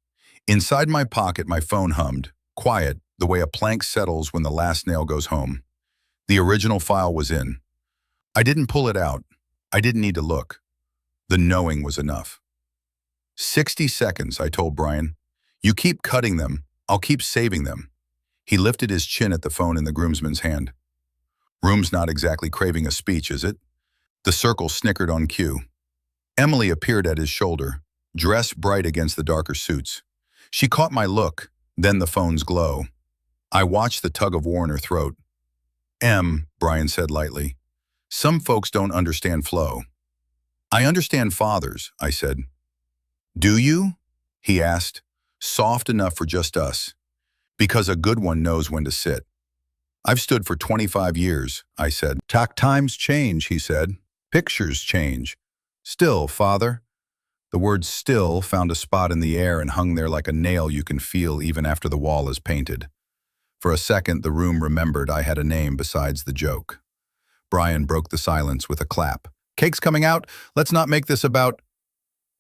Inside my pocket, my phone hummed, quiet, the way a plank settles when the last nail goes home. The original file was in. I didn't pull it out. I didn't need to look. The knowing was enough. 60 seconds, I told Bryan. "You keep cutting them, I'll keep saving them." He lifted his chin at the phone in the groomsman's hand. "Room's not exactly craving a speech, is it?" The circle snickered on cue. Emily appeared at his shoulder, dressed bright against the darker suits. She caught my look, then the phone's glow. I watched the tug of war in her throat. Bryan said lightly, "some folks don't understand flow." "I understand fathers," I said. "Do you?" he asked, soft enough for just us. "Because a good one knows when to sit." "I've stood for 25 years, I said. "Times change," he said. "Pictures change. Still, father." The word "still" found a spot in the air and hung there like a nail you can feel even after the wall is painted. For a second, the room remembered I had a name besides the joke. Bryan broke the silence with a clap. "Cake's coming out. Let's not make this about—"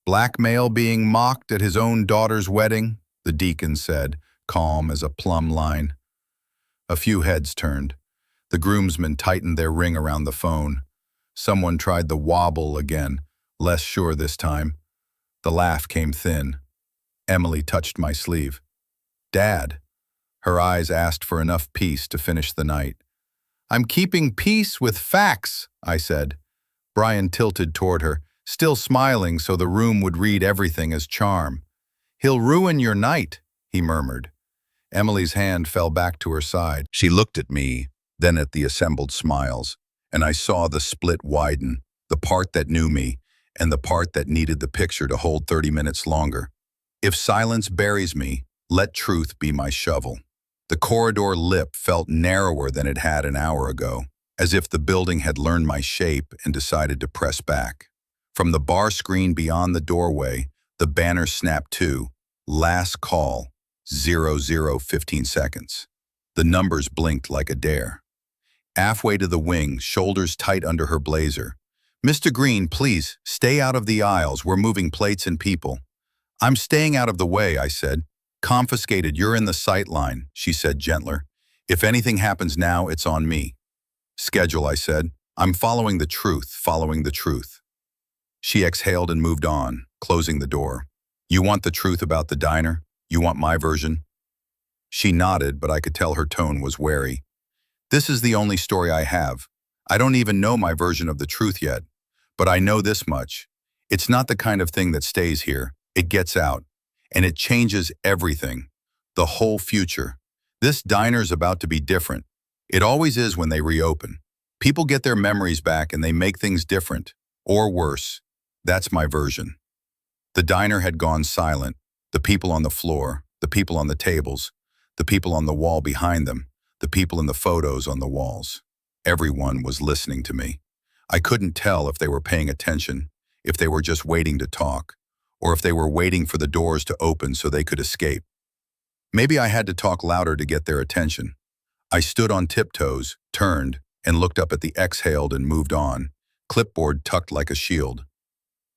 "Blackmail being mocked at his own daughter's wedding," the deacon said, calm as a plumb line. A few heads turned. The groomsmen tightened their ring around the phone. Someone tried the wobble again, less sure this time. The laugh came thin. Emily touched my sleeve. "Dad." Her eyes asked for enough peace to finish the night. "I'm keeping peace with facts," I said. Bryan tilted toward her, still smiling so the room would read everything as charm. "He'll ruin your night," he murmured. Emily's hand fell back to her side. She looked at me, then at the assembled smiles, and I saw the split widen, the part that knew me, and the part that needed the picture to hold 30 minutes longer. If silence buries me, let truth be my shovel. The corridor lip felt narrower than it had an hour ago, as if the building had learned my shape and decided to press back. From the bar screen beyond the doorway, the banner snapped to, "Last call, 00:15 seconds. The numbers blinked like a dare. Halfway to the wing, shoulders tight under her blazer. "Mr. Green, please, stay out of the aisles. We're moving plates and people." "I'm staying out of the way," I said. "Confiscated, you're in the sight line," she said gentler. "If anything happens now, it's on me." "Schedule," I said. "I'm following the truth, following the truth." She exhaled and moved on, closing the door. "You want the truth about the diner? You want my version?" She nodded, but I could tell her tone was wary. "This is the only story I have. I don't even know my version of the truth yet. But I know this much. It's not the kind of thing that stays here. It gets out. And it changes everything. The whole future. This diner's about to be different. It always is when they reopen. People get their memories back and they make things different. Or worse. That's my version." The diner had gone silent. The people on the floor, the people on the tables, the people on the wall behind them, the people in the photos on the walls. Everyone was listening to me. I couldn't tell if they were paying attention, if they were just waiting to talk, or if they were waiting for the doors to open so they could escape. Maybe I had to talk louder to get their attention. I stood on tiptoes, turned, and looked up at the exhaled and moved on, clipboard tucked like a shield.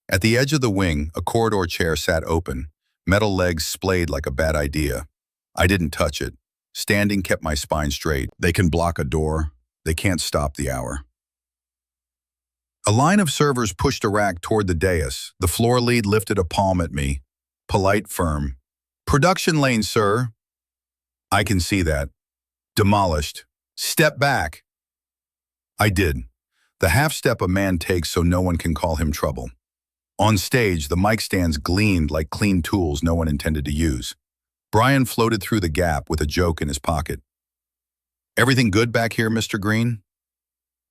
At the edge of the wing, a corridor chair sat open, metal legs splayed like a bad idea. I didn't touch it. Standing kept my spine straight. They can block a door. They can't stop the hour. A line of servers pushed a rack toward the dais. The floor lead lifted a palm at me. Polite, firm. "Production lane, sir." "I can see that." "Demolished." "Step back." I did. The half step a man takes so no one can call him trouble. On stage, the mic stands gleamed like clean tools no one intended to use. Bryan floated through the gap with a joke in his pocket. "Everything good back here, Mr. Green?"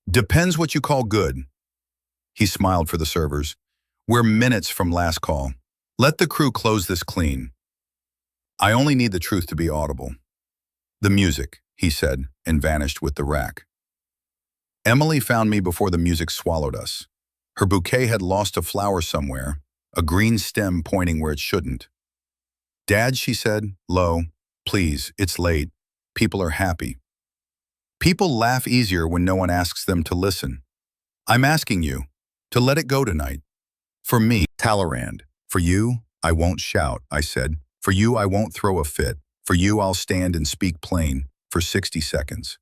"Depends what you call good." He smiled for the servers. We're minutes from last call. Let the crew close this clean. I only need the truth to be audible. The music, he said, and vanished with the rack. Emily found me before the music swallowed us. Her bouquet had lost a flower somewhere, a green stem pointing where it shouldn't. Dad, she said, low, please, it's late. People are happy. People laugh easier when no one asks them to listen. I'm asking you to let it go tonight. For me, Talleyrand. For you, I won't shout, I said. For you, I won't throw a fit. For you, I'll stand and speak plain for 60 seconds.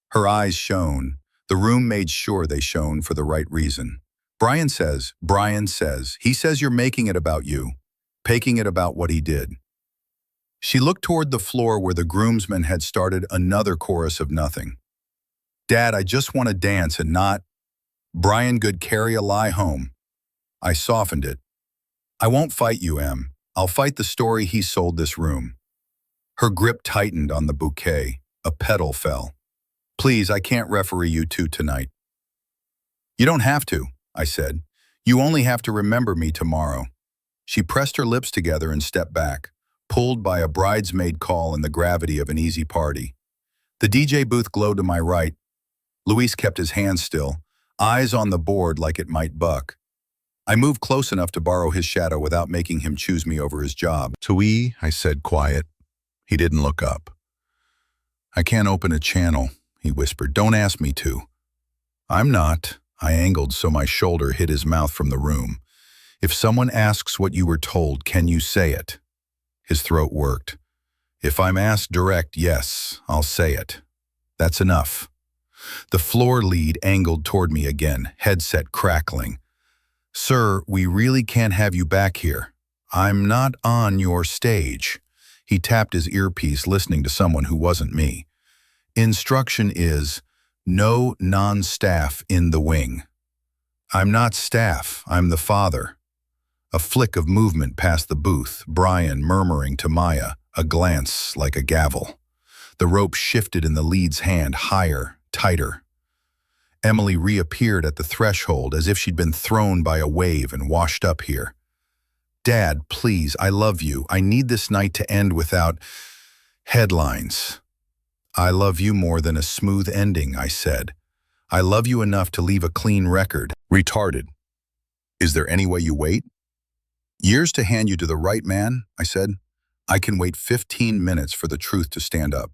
Her eyes shone. The room made sure they shone for the right reason. Brian says, he says you're making it about you, making it about what he did. She looked toward the floor where the groomsmen had started another chorus of nothing. Dad, I just want to dance and not. Brian could carry a lie home. I softened it. I won't fight you, Em. I'll fight the story he sold this room. Her grip tightened on the bouquet. A petal fell. Please, I can't referee you two tonight. You don't have to, I said. You only have to remember me tomorrow. She pressed her lips together and stepped back, pulled by a bridesmaid call and the gravity of an easy party. The DJ booth glowed to my right. Luis kept his hands still, eyes on the board like it might buck. I moved close enough to borrow his shadow without making him choose me over his job. "Tui," I said, quiet. He didn't look up. "I can't open a channel," he whispered. "Don't ask me to." "I'm not." I angled so my shoulder hit his mouth from the room. "If someone asks what you were told, can you say it?" His throat worked. "If I'm asked direct, yes, I'll say it. That's enough." The floor lead angled toward me again, headset crackling. "Sir, we really can't have you back here. I'm not on your stage." He tapped his earpiece, listening to someone who wasn't me. "Instruction is, no non-staff in the wing." "I'm not staff, I'm the father." A flick of movement past the booth, Brian murmuring to Maya, a glance like a gavel. The rope shifted in the lead's hand, higher, tighter. Emily reappeared at the threshold as if she'd been thrown by a wave and washed up here. "Dad, please, I love you. I need this night to end without headlines." "I love you more than a smooth ending," I said. "I love you enough to leave a clean record." "Retarded. Is there any way you wait?" "Years to hand you to the right man," I said. "I can wait 15 minutes for the truth to stand up."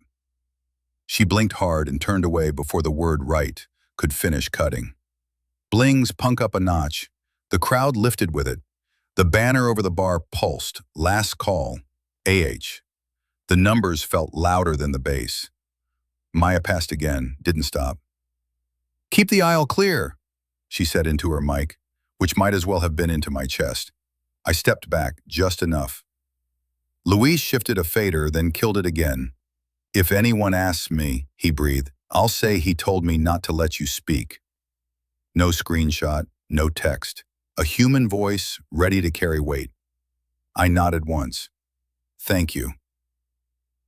She blinked hard and turned away before the word right could finish cutting. Bling's punk up a notch. The crowd lifted with it. The banner over the bar pulsed. Last call. AH. The numbers felt louder than the bass. Maya passed again, didn't stop. "Keep the aisle clear," she said into her mic, which might as well have been into my chest. I stepped back, just enough. Luis shifted a fader, then killed it again. "If anyone asks me," he breathed, "I'll say he told me not to let you speak." No screenshot, no text. A human voice, ready to carry weight. I nodded once. "Thank you."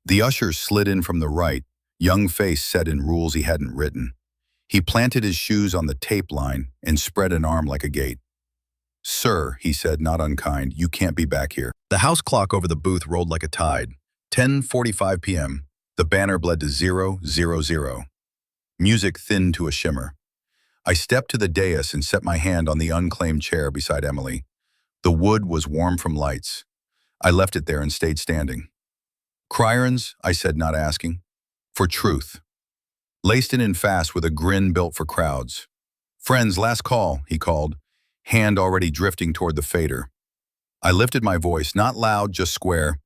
The usher slid in from the right, young face set in rules he hadn't written. He planted his shoes on the tape line and spread an arm like a gate. "Sir," he said, not unkind, "you can't be back here." The house clock over the booth rolled like a tide. 10:45 p.m. The banner bled to 0:00. Music thinned to a shimmer. I stepped to the dais and set my hand on the unclaimed chair beside Emily. The wood was warm from lights. I left it there and stayed standing. "Cryerns," I said, not asking. "For truth." Laced in fast with a grin built for crowds. "Friends, last call," he called, hand already drifting toward the fader. I lifted my voice, not loud, just square.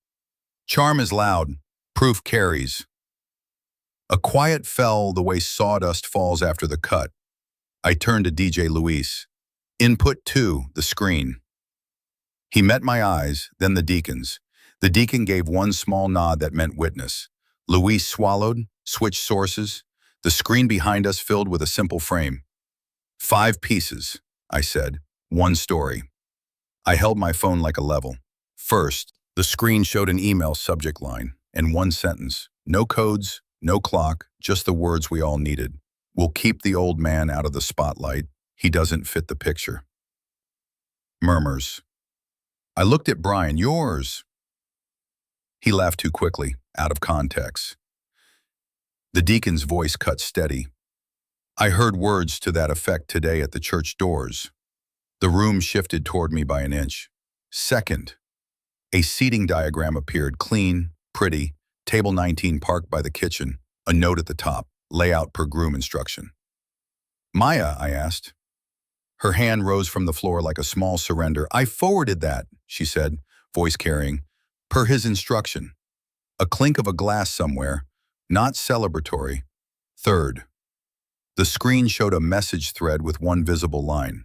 "Charm is loud. Proof carries." A quiet fell the way sawdust falls after the cut. I turned to DJ Luis. "Input 2, the screen." He met my eyes, then the deacon's. The deacon gave one small nod that meant witness. Luis swallowed, switched sources. The screen behind us filled with a simple frame. 5 pieces, I said. 1 story. I held my phone like a level. First, the screen showed an email subject line and 1 sentence. No codes, no clock, just the words we all needed. "We'll keep the old man out of the spotlight. He doesn't fit the picture." Murmurs. I looked at Brian. Yours. He laughed too quickly, out of context. The deacon's voice cut steady. I heard words to that effect today at the church doors. The room shifted toward me by an inch. Second, a seating diagram appeared, clean, pretty, table 19 parked by the kitchen, a note at the top, layout per groom instruction. Maya, I asked. Her hand rose from the floor like a small surrender. I forwarded that, she said, voice carrying, per his instruction. A clink of a glass somewhere, not celebratory. Third, the screen showed a message thread with one visible line.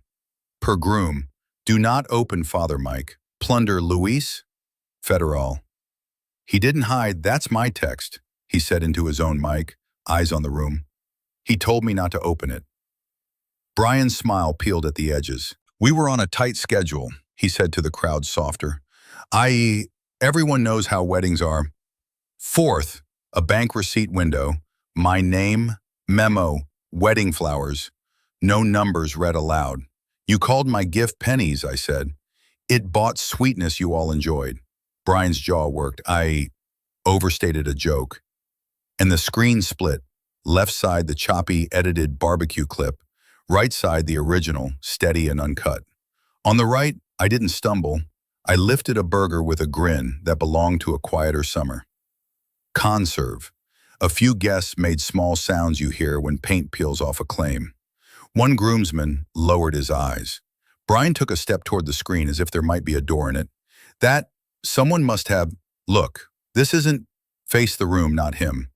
Per groom, do not open Father Mike. Plunder Luis? Federal. He didn't hide. That's my text, he said into his own mic, eyes on the room. He told me not to open it. Brian's smile peeled at the edges. We were on a tight schedule, he said to the crowd softer. Everyone knows how weddings are. Fourth, a bank receipt window, my name, memo, wedding flowers, no numbers read aloud. You called my gift pennies, I said. It bought sweetness you all enjoyed. Brian's jaw worked. I overstated a joke. And the screen split. Left side, the choppy, edited barbecue clip. Right side, the original, steady and uncut. On the right, I didn't stumble. I lifted a burger with a grin that belonged to a quieter summer. Conserve. A few guests made small sounds you hear when paint peels off a claim. One groomsman lowered his eyes. Brian took a step toward the screen as if there might be a door in it. That someone must have, look, this isn't face the room, not him.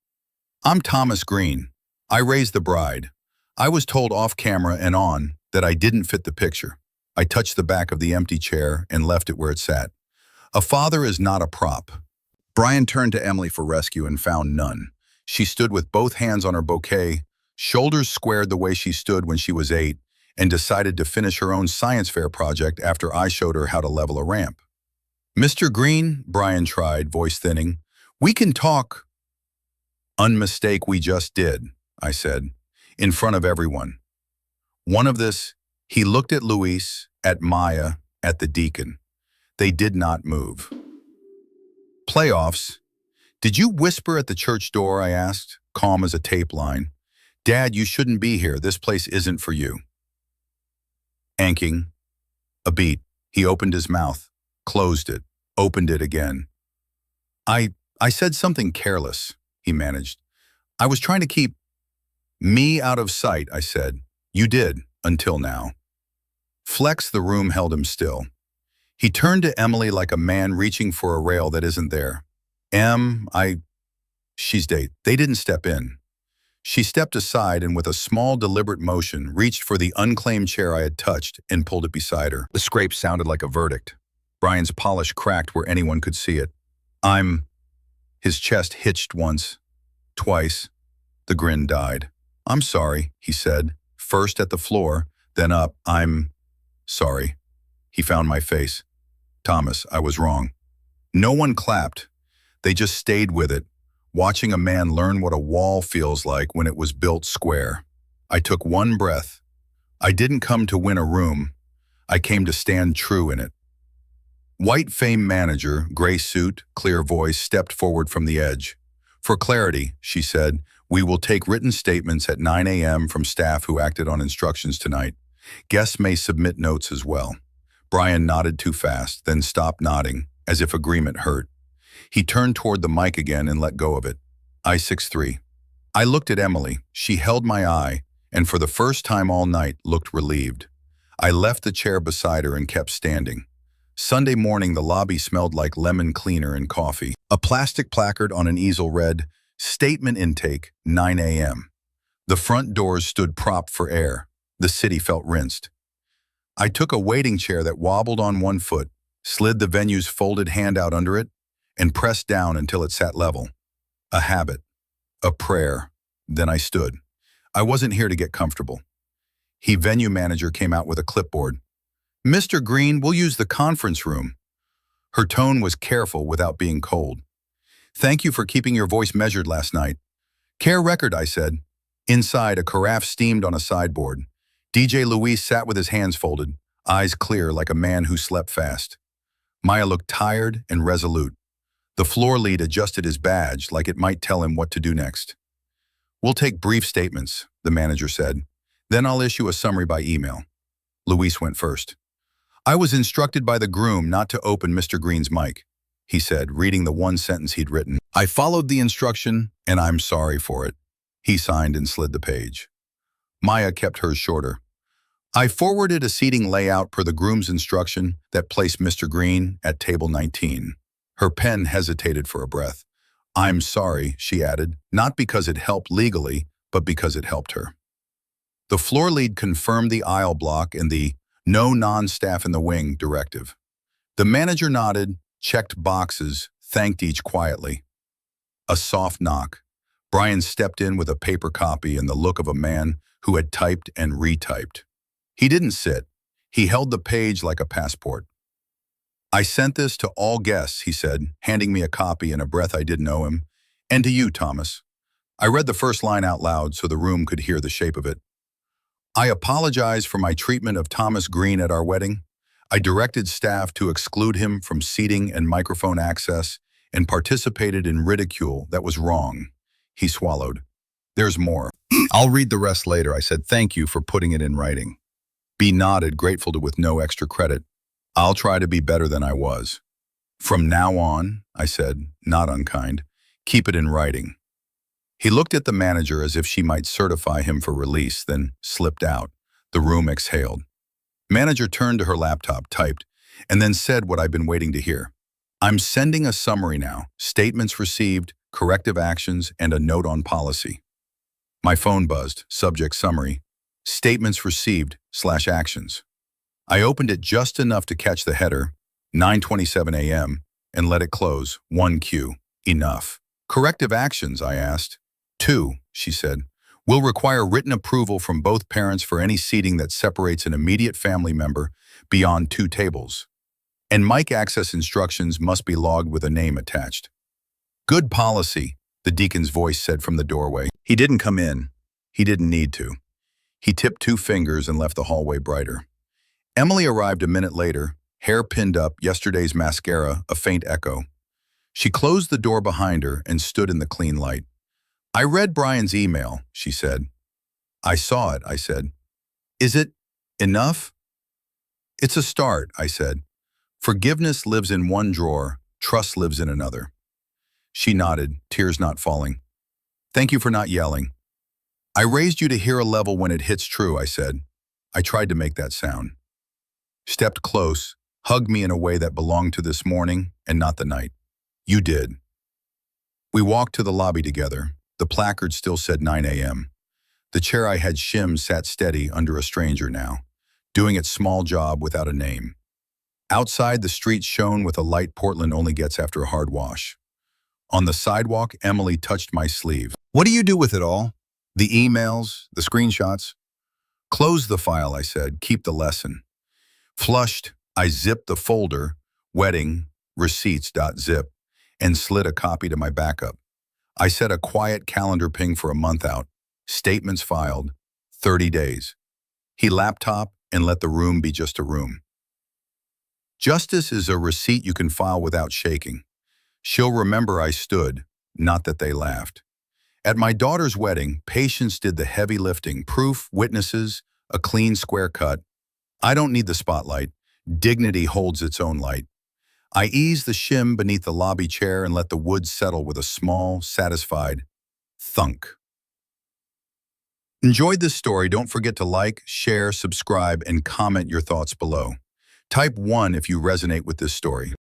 I'm Thomas Green. I raised the bride. I was told off camera and on that I didn't fit the picture. I touched the back of the empty chair and left it where it sat. A father is not a prop. Brian turned to Emily for rescue and found none. She stood with both hands on her bouquet, shoulders squared the way she stood when she was 8, and decided to finish her own science fair project after I showed her how to level a ramp. Mr. Green, Brian tried, voice thinning, we can talk. Unmistake we just did, I said, in front of everyone. One of this, he looked at Luis, at Maya, at the deacon. They did not move. Playoffs. Did you whisper at the church door, I asked, calm as a tape line. Dad, you shouldn't be here. This place isn't for you. Anking. A beat. He opened his mouth, closed it, opened it again. I said something careless, he managed. I was trying to keep me out of sight, I said. You did, until now. Flex, the room held him still. He turned to Emily like a man reaching for a rail that isn't there. She's date. They didn't step in. She stepped aside and with a small deliberate motion reached for the unclaimed chair I had touched and pulled it beside her. The scrape sounded like a verdict. Brian's polish cracked where anyone could see it. His chest hitched once, twice. The grin died. I'm sorry, he said, first at the floor, then up. I'm sorry. He found my face. Thomas, I was wrong. No one clapped. They just stayed with it, watching a man learn what a wall feels like when it was built square. I took one breath. I didn't come to win a room. I came to stand true in it. White fame manager, gray suit, clear voice, stepped forward from the edge. For clarity, she said, we will take written statements at 9 a.m. from staff who acted on instructions tonight. Guests may submit notes as well. Brian nodded too fast, then stopped nodding, as if agreement hurt. He turned toward the mic again and let go of it. I-6-3. I looked at Emily. She held my eye, and for the first time all night, looked relieved. I left the chair beside her and kept standing. Sunday morning, the lobby smelled like lemon cleaner and coffee. A plastic placard on an easel read, Statement Intake, 9 a.m. The front doors stood propped for air. The city felt rinsed. I took a waiting chair that wobbled on one foot, slid the venue's folded hand out under it, and pressed down until it sat level. A habit. A prayer. Then I stood. I wasn't here to get comfortable. Venue manager came out with a clipboard. Mr. Green, we'll use the conference room. Her tone was careful without being cold. Thank you for keeping your voice measured last night. Care record, I said. Inside, a carafe steamed on a sideboard. DJ Luis sat with his hands folded. eyes clear like a man who slept fast. Maya looked tired and resolute. The floor lead adjusted his badge like it might tell him what to do next. "We'll take brief statements," the manager said. "Then I'll issue a summary by email." Luis went first. "I was instructed by the groom not to open Mr. Green's mic," he said, reading the one sentence he'd written. "I followed the instruction, and I'm sorry for it." He signed and slid the page. Maya kept hers shorter. "I forwarded a seating layout per the groom's instruction that placed Mr. Green at table 19. Her pen hesitated for a breath. "I'm sorry," she added, not because it helped legally, but because it helped her. The floor lead confirmed the aisle block and the "no non-staff in the wing" directive. The manager nodded, checked boxes, thanked each quietly. A soft knock. Brian stepped in with a paper copy and the look of a man who had typed and retyped. He didn't sit. He held the page like a passport. "I sent this to all guests," he said, handing me a copy in a breath I didn't owe him. "And to you, Thomas." I read the first line out loud so the room could hear the shape of it. "I apologize for my treatment of Thomas Green at our wedding. I directed staff to exclude him from seating and microphone access and participated in ridicule that was wrong." He swallowed. "There's more." "I'll read the rest later," I said. "Thank you for putting it in writing." B nodded, grateful with no extra credit. "I'll try to be better than I was." "From now on," I said, not unkind, "keep it in writing." He looked at the manager as if she might certify him for release, then slipped out. The room exhaled. Manager turned to her laptop, typed, and then said what I'd been waiting to hear. "I'm sending a summary now, statements received, corrective actions, and a note on policy." My phone buzzed, subject summary, statements received/actions. I opened it just enough to catch the header, 9:27 a.m., and let it close, 1Q, enough. "Corrective actions?" I asked. "2, she said, "will require written approval from both parents for any seating that separates an immediate family member beyond 2 tables. And mic access instructions must be logged with a name attached." "Good policy," the deacon's voice said from the doorway. He didn't come in. He didn't need to. He tipped 2 fingers and left the hallway brighter. Emily arrived a minute later, hair pinned up, yesterday's mascara, a faint echo. She closed the door behind her and stood in the clean light. "I read Brian's email," she said. "I saw it," I said. "Is it enough?" "It's a start," I said. "Forgiveness lives in one drawer, trust lives in another." She nodded, tears not falling. "Thank you for not yelling." "I raised you to hear a level when it hits true," I said. I tried to make that sound. Stepped close, hugged me in a way that belonged to this morning and not the night. "You did." We walked to the lobby together. The placard still said 9 a.m. The chair I had shimmed sat steady under a stranger now, doing its small job without a name. Outside, the street shone with a light Portland only gets after a hard wash. On the sidewalk, Emily touched my sleeve. "What do you do with it all? The emails, the screenshots?" "Close the file," I said. "Keep the lesson." Flushed, I zipped the folder, wedding, receipts.zip, and slid a copy to my backup. I set a quiet calendar ping for a month out. Statements filed, 30 days. He laptop and let the room be just a room. Justice is a receipt you can file without shaking. She'll remember I stood, not that they laughed. At my daughter's wedding, patience did the heavy lifting, proof, witnesses, a clean square cut. I don't need the spotlight. Dignity holds its own light. I eased the shim beneath the lobby chair and let the wood settle with a small, satisfied thunk. Enjoyed this story? Don't forget to like, share, subscribe, and comment your thoughts below. Type 1 if you resonate with this story.